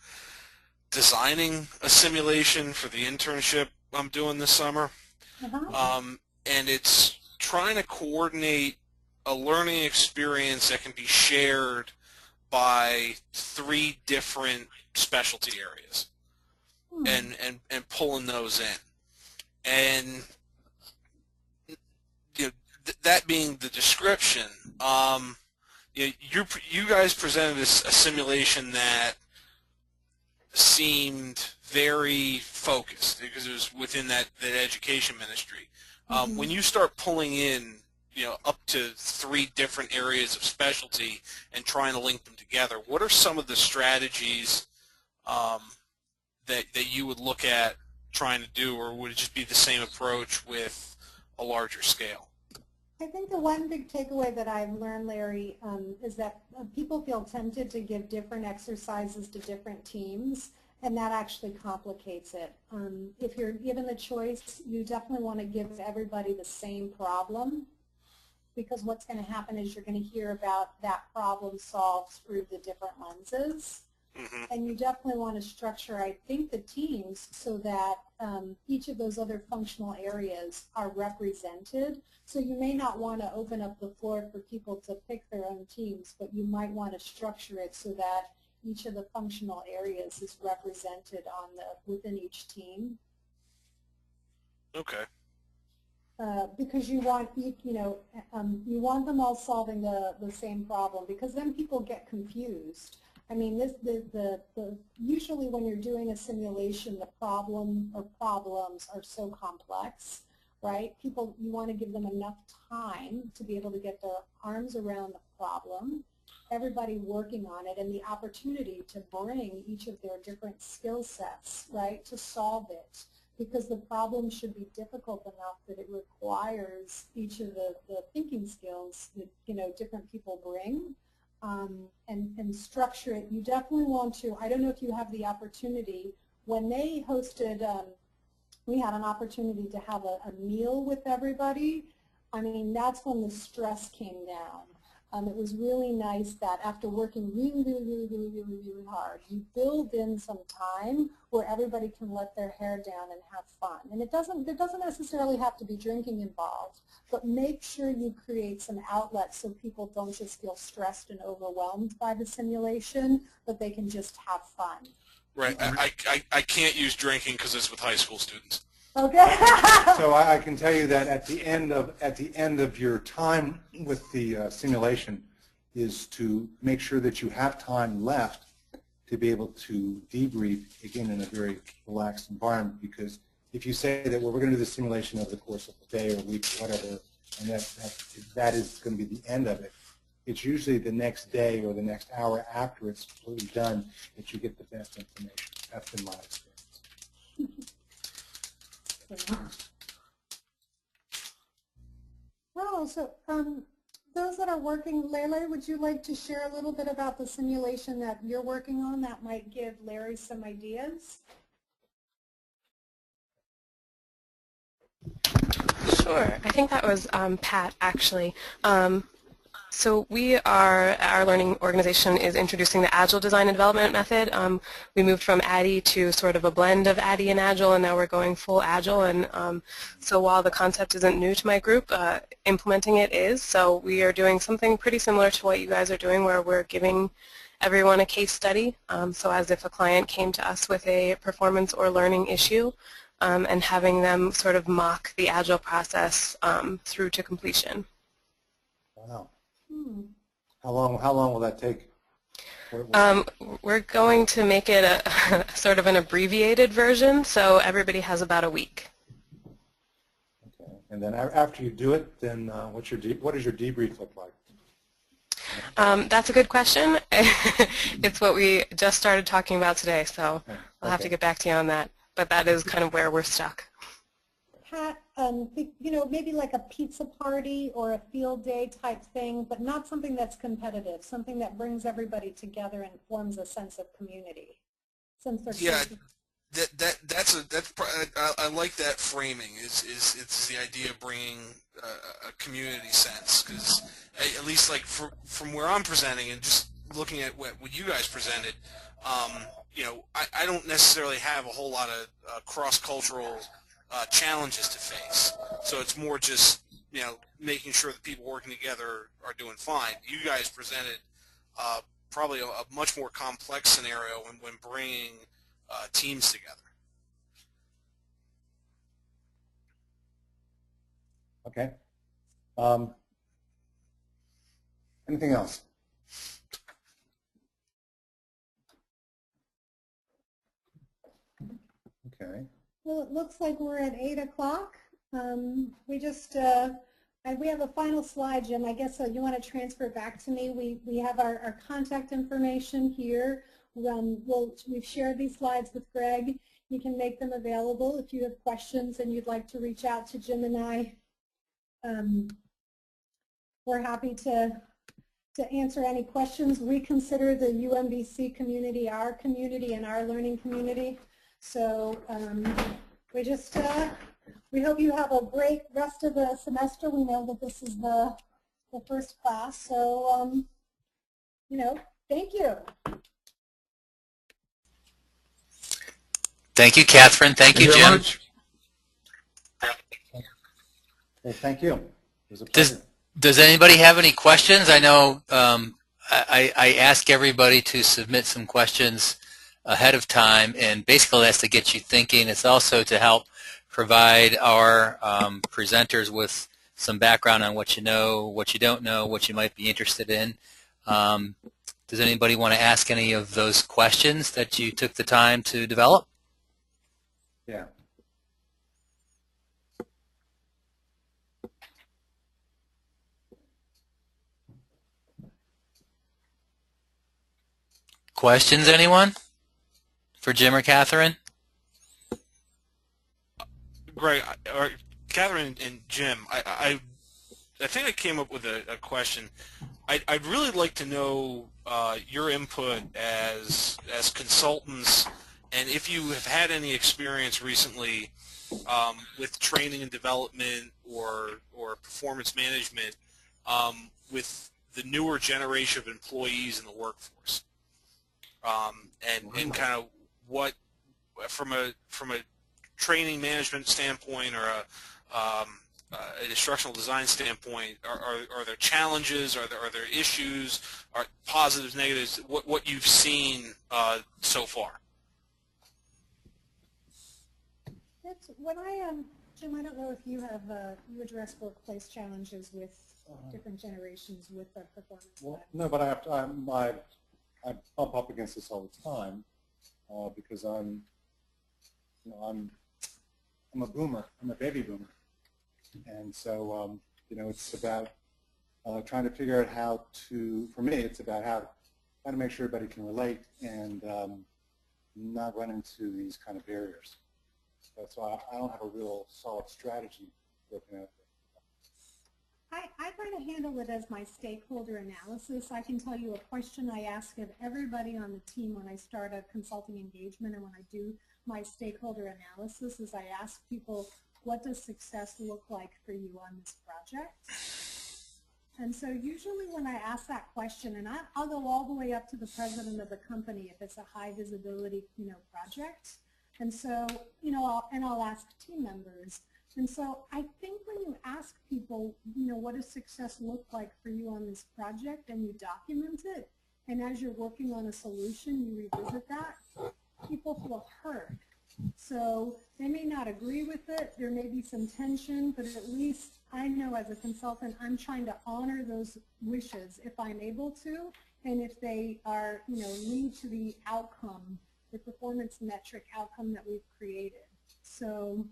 Speaker 8: designing a simulation for the internship I'm doing this summer. And it's trying to coordinate a learning experience that can be shared by 3 different specialty areas and pulling those in. And that being the description, you guys presented a simulation that seemed very focused because it was within that education ministry. When you start pulling in up to 3 different areas of specialty and trying to link them together, what are some of the strategies that you would look at trying to do, or would it just be the same approach with a larger scale?
Speaker 3: I think the one big takeaway that I've learned, Larry, is that people feel tempted to give different exercises to different teams, and that actually complicates it. If you're given the choice, you definitely want to give everybody the same problem, because what's going to happen is you're going to hear about that problem solved through the different lenses. And you definitely want to structure, I think, the teams so that each of those other functional areas are represented. So you may not want to open up the floor for people to pick their own teams, but you might want to structure it so that each of the functional areas is represented on within each team.
Speaker 8: Okay.
Speaker 3: Because you want you want them all solving the same problem, because then people get confused. I mean, usually when you're doing a simulation, the problem or problems are so complex, right? You want to give them enough time to be able to get their arms around the problem, everybody working on it, and the opportunity to bring each of their different skill sets, right, to solve it. Because the problem should be difficult enough that it requires each of the thinking skills that different people bring. And structure it. You definitely want to, I don't know if you have the opportunity, when they hosted, we had an opportunity to have a meal with everybody. I mean, that's when the stress came down. It was really nice that after working really hard, you build in some time where everybody can let their hair down and have fun. And there doesn't necessarily have to be drinking involved, but make sure you create some outlets so people don't just feel stressed and overwhelmed by the simulation, but they can just have fun.
Speaker 8: Right. I can't use drinking because it's with high school students.
Speaker 3: Okay.
Speaker 2: So I can tell you that at the end of your time with the simulation is to make sure that you have time left to be able to debrief, again, in a very relaxed environment, because if you say that, well, we're going to do the simulation over the course of the day or week, whatever, and that is going to be the end of it, it's usually the next day or the next hour after it's completely done that you get the best information. That's been my experience.
Speaker 3: Oh, so those that are working, Lele, would you like to share a little bit about the simulation that you're working on that might give Larry some ideas?
Speaker 4: Sure. I think that was Pat, actually. So our learning organization is introducing the Agile design and development method. We moved from ADDIE to sort of a blend of ADDIE and Agile, and now we're going full Agile. And so while the concept isn't new to my group, implementing it is. So we are doing something pretty similar to what you guys are doing, where we're giving everyone a case study. So as if a client came to us with a performance or learning issue, and having them sort of mock the Agile process through to completion.
Speaker 2: Wow. How long will that take?
Speaker 4: We're going to make it a sort of an abbreviated version, so everybody has about a week.
Speaker 2: Okay. And then after you do it, then what does your debrief look like?
Speaker 4: That's a good question. It's what we just started talking about today, so I'll have to get back to you on that. But that is kind of where we're stuck.
Speaker 3: Pat, maybe like a pizza party or a field day type thing, but not something that's competitive, something that brings everybody together and forms a sense of community.
Speaker 8: Yeah, I like that framing. It's the idea of bringing a community sense, because at least like from where I'm presenting and just looking at what you guys presented, I don't necessarily have a whole lot of cross-cultural challenges to face. So it's more just, making sure that people working together are doing fine. You guys presented probably a much more complex scenario when bringing teams together.
Speaker 2: Okay. Anything else? Okay.
Speaker 3: Well, it looks like we're at 8 o'clock. We have a final slide, Jim. I guess you want to transfer it back to me. We have our contact information here. We've shared these slides with Greg. You can make them available if you have questions and you'd like to reach out to Jim and I. We're happy to answer any questions. We consider the UMBC community our community and our learning community. So we hope you have a great rest of the semester. We know that this is the first class. So, thank you.
Speaker 1: Thank you, Catherine. Thank you, Jim.
Speaker 2: Well, thank you. It was a pleasure.
Speaker 1: Does anybody have any questions? I know I ask everybody to submit some questions ahead of time, and basically that's to get you thinking. It's also to help provide our presenters with some background on what you know, what you don't know, what you might be interested in. Does anybody want to ask any of those questions that you took the time to develop?
Speaker 2: Yeah.
Speaker 1: Questions, anyone? For Jim or Catherine?
Speaker 8: Greg, or Catherine and Jim, I think I came up with a question. I'd really like to know your input as consultants, and if you have had any experience recently with training and development or performance management with the newer generation of employees in the workforce, and kind of what from a training management standpoint or an instructional design standpoint, are there challenges? Are there issues? Are positives, negatives? What you've seen so far?
Speaker 3: That's when Jim, I don't know if you have you address workplace challenges with different generations with the performance.
Speaker 2: Well, no, but I bump up against this all the time because I'm a boomer. I'm a baby boomer, and so it's about trying to figure out how to. For me, it's about how to make sure everybody can relate and not run into these kind of barriers. So I don't have a real solid strategy looking at it.
Speaker 3: I try to handle it as my stakeholder analysis. I can tell you a question I ask of everybody on the team when I start a consulting engagement and when I do my stakeholder analysis is I ask people, what does success look like for you on this project? And so usually when I ask that question, and I'll go all the way up to the president of the company if it's a high visibility project. And so, I'll ask team members. And so I think when you ask people, what does success look like for you on this project and you document it, and as you're working on a solution, you revisit that, people feel heard. So they may not agree with it, there may be some tension, but at least I know as a consultant, I'm trying to honor those wishes if I'm able to, and if they are, lead to the outcome, the performance metric outcome that we've created. So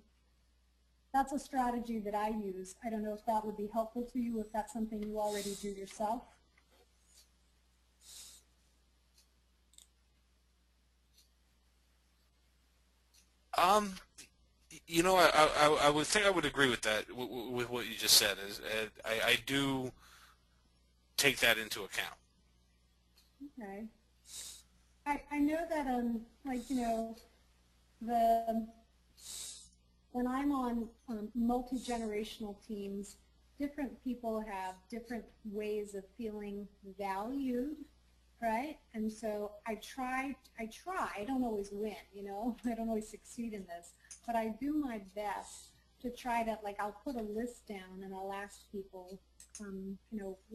Speaker 3: that's a strategy that I use. I don't know if that would be helpful to you, if that's something you already do yourself.
Speaker 8: I would think I would agree with that, with what you just said. I do take that into account.
Speaker 3: Okay. I know that when I'm on multi-generational teams, different people have different ways of feeling valued, right? And so I don't always win, I don't always succeed in this, but I do my best to try to, I'll put a list down and I'll ask people,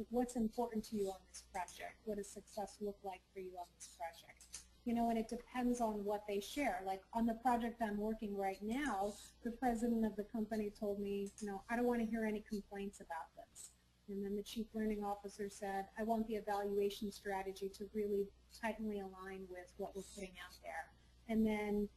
Speaker 3: what's important to you on this project? What does success look like for you on this project? And it depends on what they share. Like on the project I'm working right now, the president of the company told me, I don't want to hear any complaints about this. And then the chief learning officer said, I want the evaluation strategy to really tightly align with what we're putting out there. And then,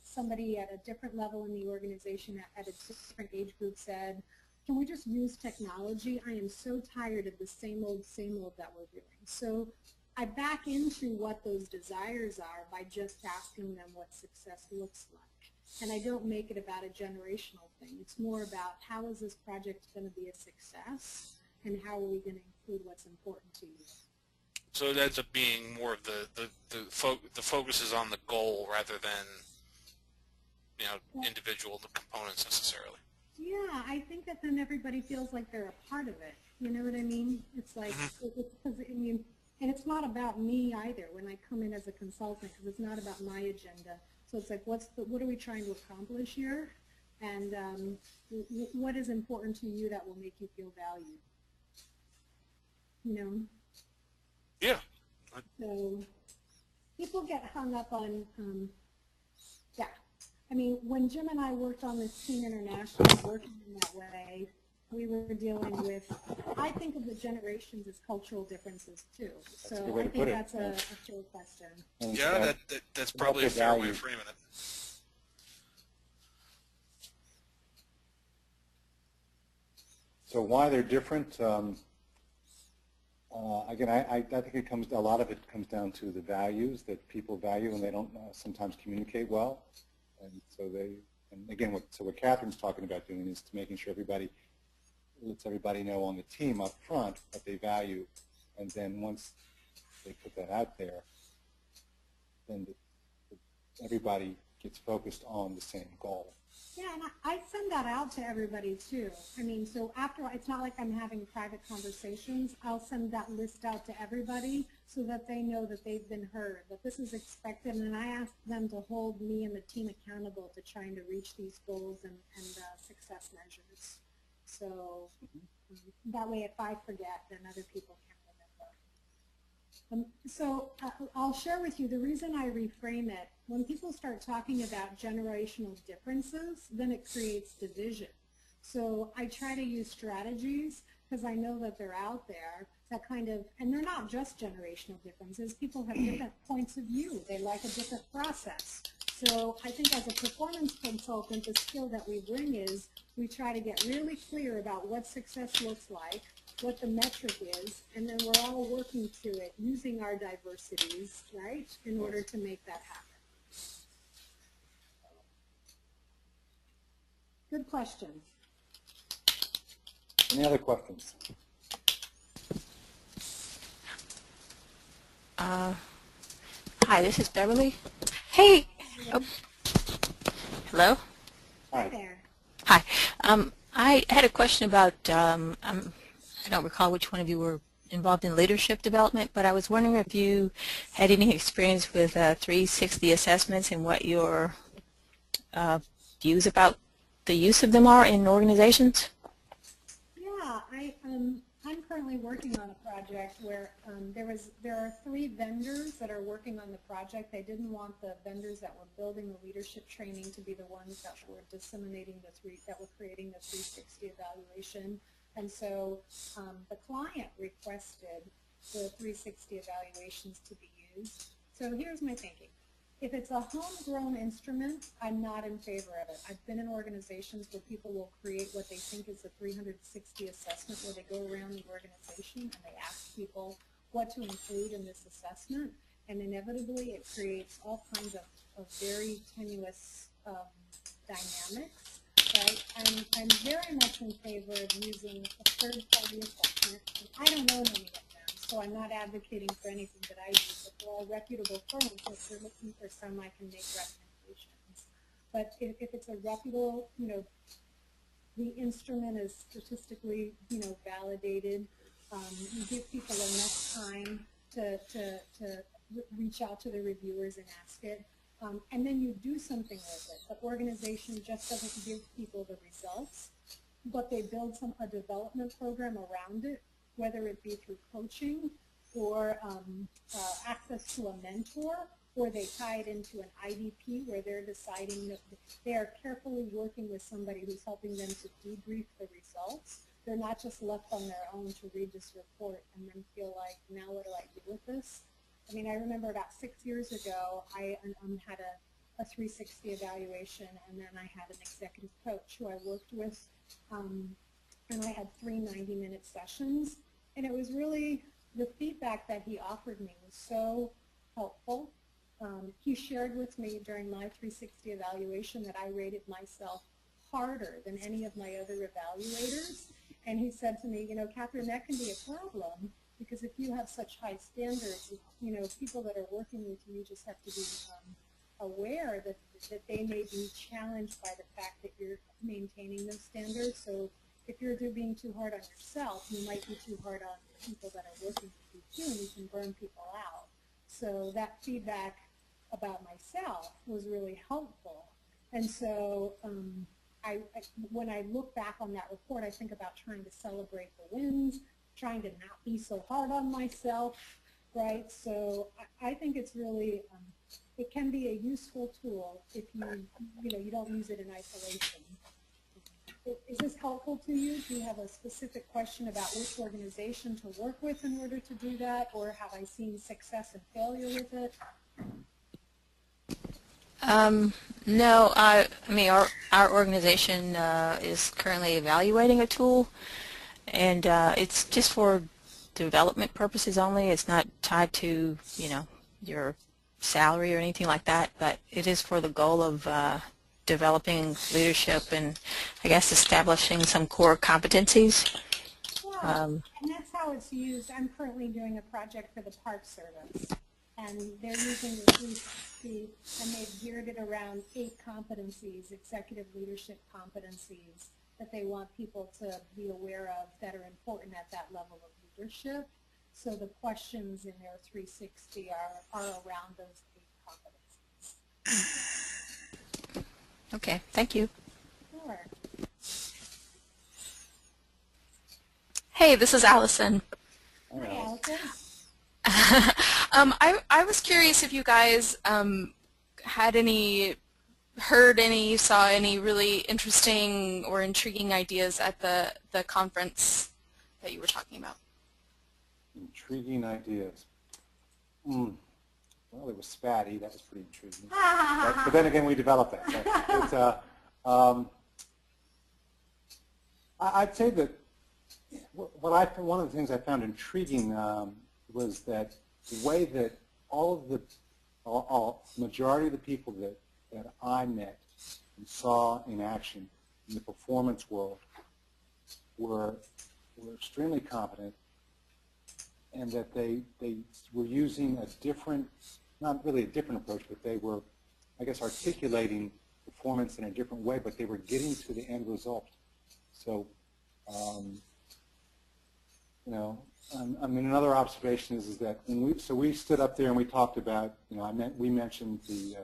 Speaker 3: somebody at a different level in the organization at a different age group said, can we just use technology? I am so tired of the same old that we're doing. So I back into what those desires are by just asking them what success looks like. And I don't make it about a generational thing. It's more about how is this project going to be a success and how are we going to include what's important to you.
Speaker 8: So it ends up being more of the focus is on the goal rather than individual components necessarily.
Speaker 3: Yeah, I think that then everybody feels like they're a part of it. You know what I mean? It's like, and it's not about me either when I come in as a consultant, because it's not about my agenda. So it's like, what are we trying to accomplish here? And what is important to you that will make you feel valued?
Speaker 8: Yeah.
Speaker 3: So people get hung up on, yeah. I mean, when Jim and I worked on this Team International, working in that way, we were dealing with, I think of the generations as cultural differences too. So I think that's a fair question.
Speaker 8: Yeah, that's probably a fair way of framing it.
Speaker 2: So why they're different? Again, I think a lot of it comes down to the values that people value and they don't sometimes communicate well. And so and again, what Catherine's talking about doing is to making sure everybody lets everybody know on the team up front what they value, and then once they put that out there, then everybody gets focused on the same goal.
Speaker 3: Yeah, and I send that out to everybody too. I mean, so after, it's not like I'm having private conversations. I'll send that list out to everybody so that they know that they've been heard, that this is expected, and I ask them to hold me and the team accountable to trying to reach these goals and success measures. So that way if I forget, then other people can remember. I'll share with you the reason I reframe it. When people start talking about generational differences, then it creates division. So I try to use strategies because I know that they're out there that kind of, and they're not just generational differences. People have different points of view. They like a different process. So I think as a performance consultant, the skill that we bring is we try to get really clear about what success looks like, what the metric is, and then we're all working to it using our diversities, right, in order to make that happen. Good question.
Speaker 2: Any other questions?
Speaker 9: Hi, this is Beverly. Hey. Oh. Hello.
Speaker 3: Hi there.
Speaker 9: Hi. I had a question about, I don't recall which one of you were involved in leadership development, but I was wondering if you had any experience with 360 assessments and what your views about the use of them are in organizations.
Speaker 3: Yeah, I'm currently working on a project where there are 3 vendors that are working on the project. They didn't want the vendors that were building the leadership training to be the ones that were disseminating that were creating the 360 evaluation. And so the client requested the 360 evaluations to be used. So here's my thinking. If it's a homegrown instrument, I'm not in favor of it. I've been in organizations where people will create what they think is a 360 assessment, where they go around the organization and they ask people what to include in this assessment, and inevitably it creates all kinds of very tenuous dynamics. Right? I'm very much in favor of using a third-party assessment. And I don't know any of them, so I'm not advocating for anything that I use. If they're all reputable firms, if they're looking for some, I can make recommendations. But if it's a reputable, the instrument is statistically, validated. You give people enough time to reach out to the reviewers and ask it. And then you do something with it. The organization just doesn't give people the results, but they build a development program around it, whether it be through coaching or access to a mentor, or they tie it into an IDP where they're deciding that they are carefully working with somebody who's helping them to debrief the results. They're not just left on their own to read this report and then feel like, now what do I do with this? I mean, I remember about 6 years ago, I had a 360 evaluation, and then I had an executive coach who I worked with, and I had 3 90-minute sessions, and it was really, the feedback that he offered me was so helpful. He shared with me during my 360 evaluation that I rated myself harder than any of my other evaluators, and he said to me, Catherine, that can be a problem, because if you have such high standards, people that are working with you just have to be aware that they may be challenged by the fact that you're maintaining those standards. So if you're being too hard on yourself, you might be too hard on people that are working with you too, and you can burn people out. So that feedback about myself was really helpful. And so when I look back on that report, I think about trying to celebrate the wins, trying to not be so hard on myself, right? So I think it's really, it can be a useful tool if you don't use it in isolation. Is this helpful to you? Do you have a specific question about which organization to work with in order to do that, or have I seen success and failure with it?
Speaker 9: No, I mean our organization is currently evaluating a tool, and it's just for development purposes only. It's not tied to your salary or anything like that, but it is for the goal of developing leadership and I guess establishing some core competencies.
Speaker 3: Yeah, and that's how it's used. I'm currently doing a project for the Park Service, and they're using the 360, and they've geared it around 8 competencies, executive leadership competencies, that they want people to be aware of that are important at that level of leadership. So the questions in their 360 are around those 8 competencies.
Speaker 9: Okay, thank you.
Speaker 3: Sure.
Speaker 5: Hey, this is Allison.
Speaker 3: Hi, Allison.
Speaker 5: I was curious if you guys had heard any, saw any really interesting or intriguing ideas at the conference that you were talking about.
Speaker 2: Intriguing ideas. Well, it was Spatty. That was pretty intriguing. But then again, we developed that. So I'd say that one of the things I found intriguing was that the way that majority of the people that I met and saw in action in the performance world were extremely competent, and that they were using a different, not really a different approach, but they were, I guess, articulating performance in a different way, but they were getting to the end result. So, you know, I mean, another observation is that when we stood up there and we talked about, you know, we mentioned the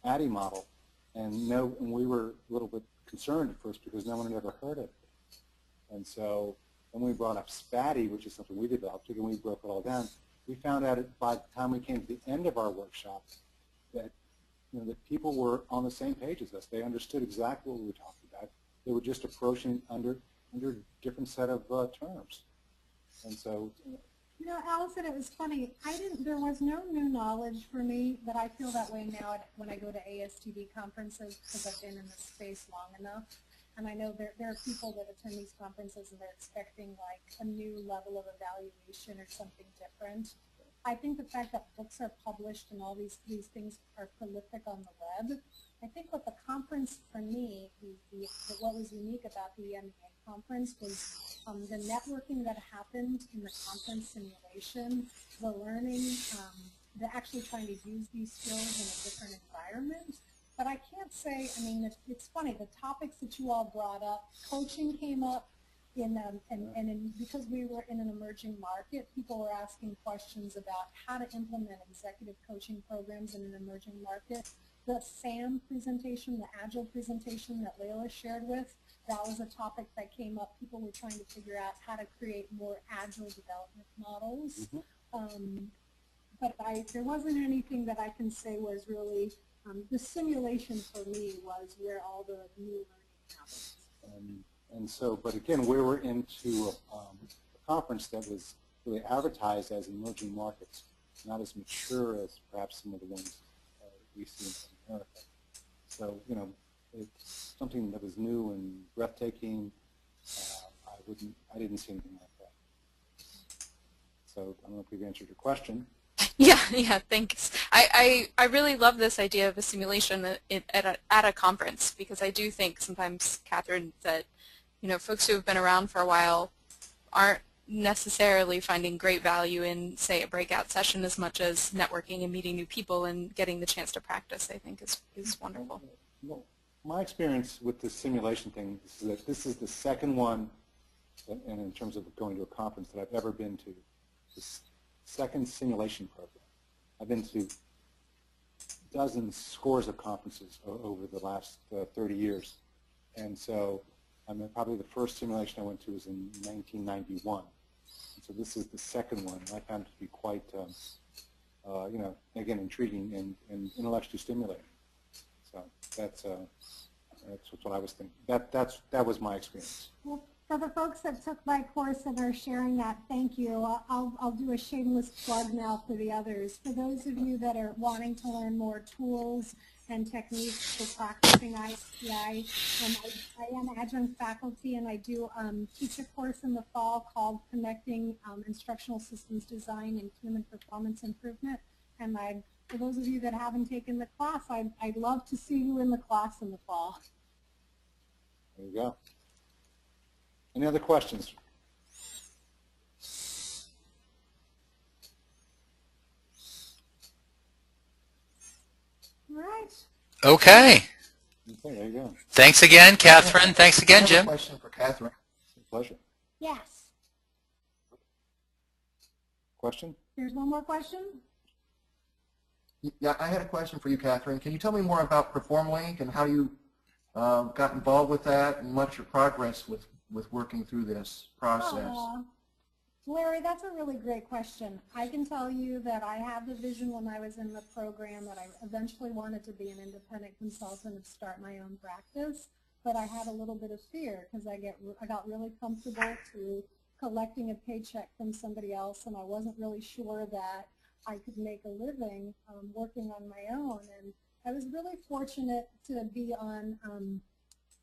Speaker 2: ADDIE model, and we were a little bit concerned at first because no one had ever heard it. And so when we brought up Spatty, which is something we developed, and we broke it all down, we found out by the time we came to the end of our workshop that, you know, that people were on the same page as us. They understood exactly what we were talking about. They were just approaching under a different set of terms. And so,
Speaker 3: you know, Allison, it was funny. There was no new knowledge for me, but I feel that way now when I go to ASTD conferences because I've been in this space long enough. And I know there are people that attend these conferences and they're expecting like a new level of evaluation or something different. I think the fact that books are published and all these things are prolific on the web, I think what the conference for me, what was unique about the EMEA conference was the networking that happened in the conference simulation, the learning, the actually trying to use these skills in a different environment. But I can't say, I mean, it's funny, the topics that you all brought up, coaching came up, because we were in an emerging market, people were asking questions about how to implement executive coaching programs in an emerging market. The SAM presentation, the Agile presentation that Layla shared with, that was a topic that came up. People were trying to figure out how to create more Agile development models. But there wasn't anything that I can say was really, the simulation for me was where all the new learning happened.
Speaker 2: And so, but again, we were into a conference that was really advertised as emerging markets, not as mature as perhaps some of the ones we see in America. So, you know, it's something that was new and breathtaking. I didn't see anything like that. So I don't know if we've answered your question.
Speaker 5: Yeah, thanks. I really love this idea of a simulation at a conference, because I do think sometimes, Catherine, that, you know, folks who have been around for a while aren't necessarily finding great value in, say, a breakout session as much as networking and meeting new people and getting the chance to practice, I think, is wonderful.
Speaker 2: Well, my experience with this simulation thing is that this is the second one, and in terms of going to a conference that I've ever been to, this second simulation program. I've been to dozens, scores of conferences over the last 30 years. And so probably the first simulation I went to was in 1991. And so this is the second one. And I found it to be quite, you know, again, intriguing and intellectually stimulating. So that's what I was thinking. That was my experience.
Speaker 3: Well, for the folks that took my course and are sharing that, thank you. I'll do a shameless plug now for the others. For those of you that are wanting to learn more tools and techniques for practicing ICI, I am adjunct faculty, and I do teach a course in the fall called Connecting Instructional Systems Design and Human Performance Improvement. And for those of you that haven't taken the class, I'd love to see you in the class in the fall.
Speaker 2: There you go. Any other questions?
Speaker 3: All right.
Speaker 1: Okay.
Speaker 2: Okay, there you go.
Speaker 1: Thanks again, Catherine. Thanks again,
Speaker 7: I have
Speaker 1: Jim.
Speaker 7: a question for Catherine.
Speaker 2: Pleasure.
Speaker 3: Yes.
Speaker 2: Question?
Speaker 3: There's one more question.
Speaker 7: Yeah, I had a question for you, Catherine. Can you tell me more about PerformLink and how you got involved with that and what's your progress with working through this process?
Speaker 3: Larry, that's a really great question. I can tell you that I had the vision when I was in the program that I eventually wanted to be an independent consultant and start my own practice, but I had a little bit of fear because I got really comfortable to collecting a paycheck from somebody else, and I wasn't really sure that I could make a living working on my own. And I was really fortunate to be on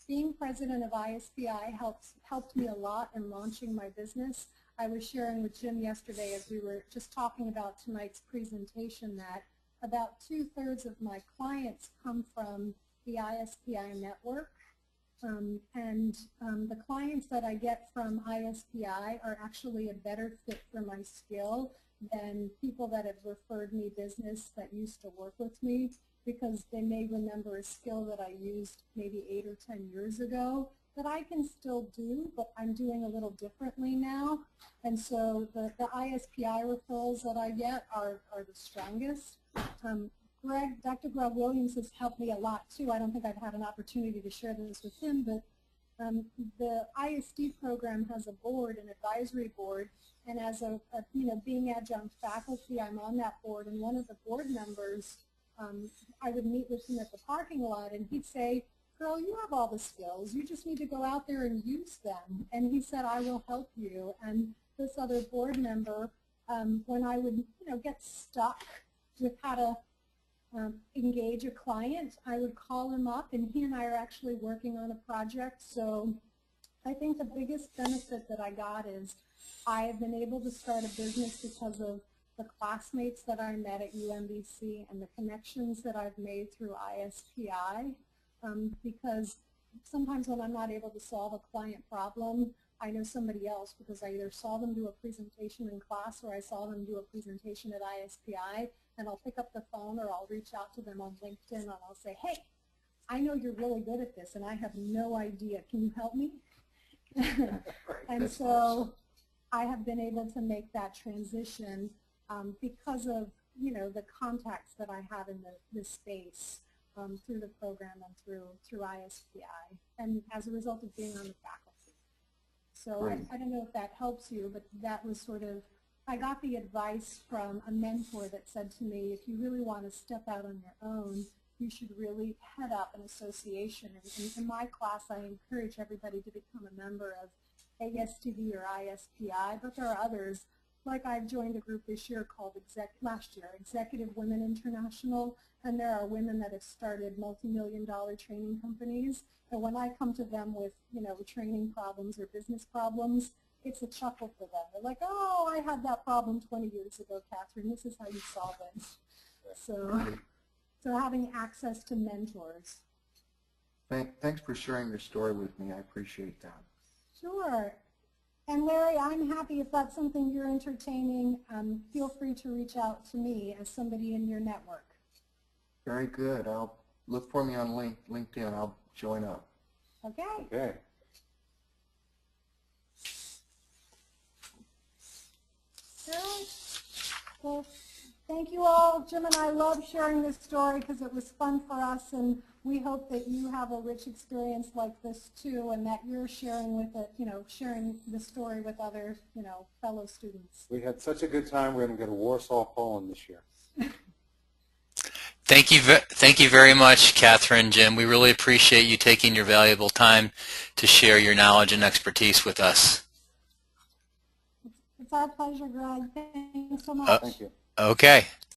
Speaker 3: being president of ISPI helped me a lot in launching my business. I was sharing with Jim yesterday as we were just talking about tonight's presentation that about 2/3 of my clients come from the ISPI network. The clients that I get from ISPI are actually a better fit for my skill than people that have referred me business that used to work with me, because they may remember a skill that I used maybe 8 or 10 years ago that I can still do, but I'm doing a little differently now. And so the ISPI referrals that I get are the strongest. Dr. Greg Williams has helped me a lot too. I don't think I've had an opportunity to share this with him, but the ISD program has a board, an advisory board, and as being adjunct faculty, I'm on that board, and one of the board members, I would meet with him at the parking lot, and he'd say, "Girl, you have all the skills. You just need to go out there and use them." And he said, "I will help you." And this other board member, when I would get stuck with how to engage a client, I would call him up, and he and I are actually working on a project. So I think the biggest benefit that I got is I have been able to start a business because of the classmates that I met at UMBC and the connections that I've made through ISPI, because sometimes when I'm not able to solve a client problem, I know somebody else because I either saw them do a presentation in class or I saw them do a presentation at ISPI, and I'll pick up the phone or I'll reach out to them on LinkedIn and I'll say, "Hey, I know you're really good at this and I have no idea. Can you help me?" And so I have been able to make that transition because of the contacts that I have in this space through the program and through ISPI, and as a result of being on the faculty. So I don't know if that helps you, but that was sort of, I got the advice from a mentor that said to me, if you really want to step out on your own, you should really head up an association. And in my class, I encourage everybody to become a member of ASTV or ISPI, but there are others. Like I've joined a group this year called last year, Executive Women International, and there are women that have started multi-million-dollar training companies. And when I come to them with, training problems or business problems, it's a chuckle for them. They're like, "Oh, I had that problem 20 years ago, Catherine. This is how you solve it." So having access to mentors.
Speaker 7: Thanks for sharing your story with me. I appreciate that.
Speaker 3: Sure. And Larry, I'm happy if that's something you're entertaining. Feel free to reach out to me as somebody in your network.
Speaker 7: Very good. I'll look for me on LinkedIn. I'll join up.
Speaker 3: Okay.
Speaker 2: Okay.
Speaker 3: All right. Well, thank you all. Jim and I love sharing this story because it was fun for us, and we hope that you have a rich experience like this too, and that you're sharing with it, sharing the story with other, fellow students.
Speaker 2: We had such a good time. We're going to go to Warsaw, Poland this year.
Speaker 1: Thank you very much, Catherine, Jim. We really appreciate you taking your valuable time to share your knowledge and expertise with us.
Speaker 3: It's our pleasure, Greg. Thanks so much.
Speaker 2: Thank you.
Speaker 1: Okay.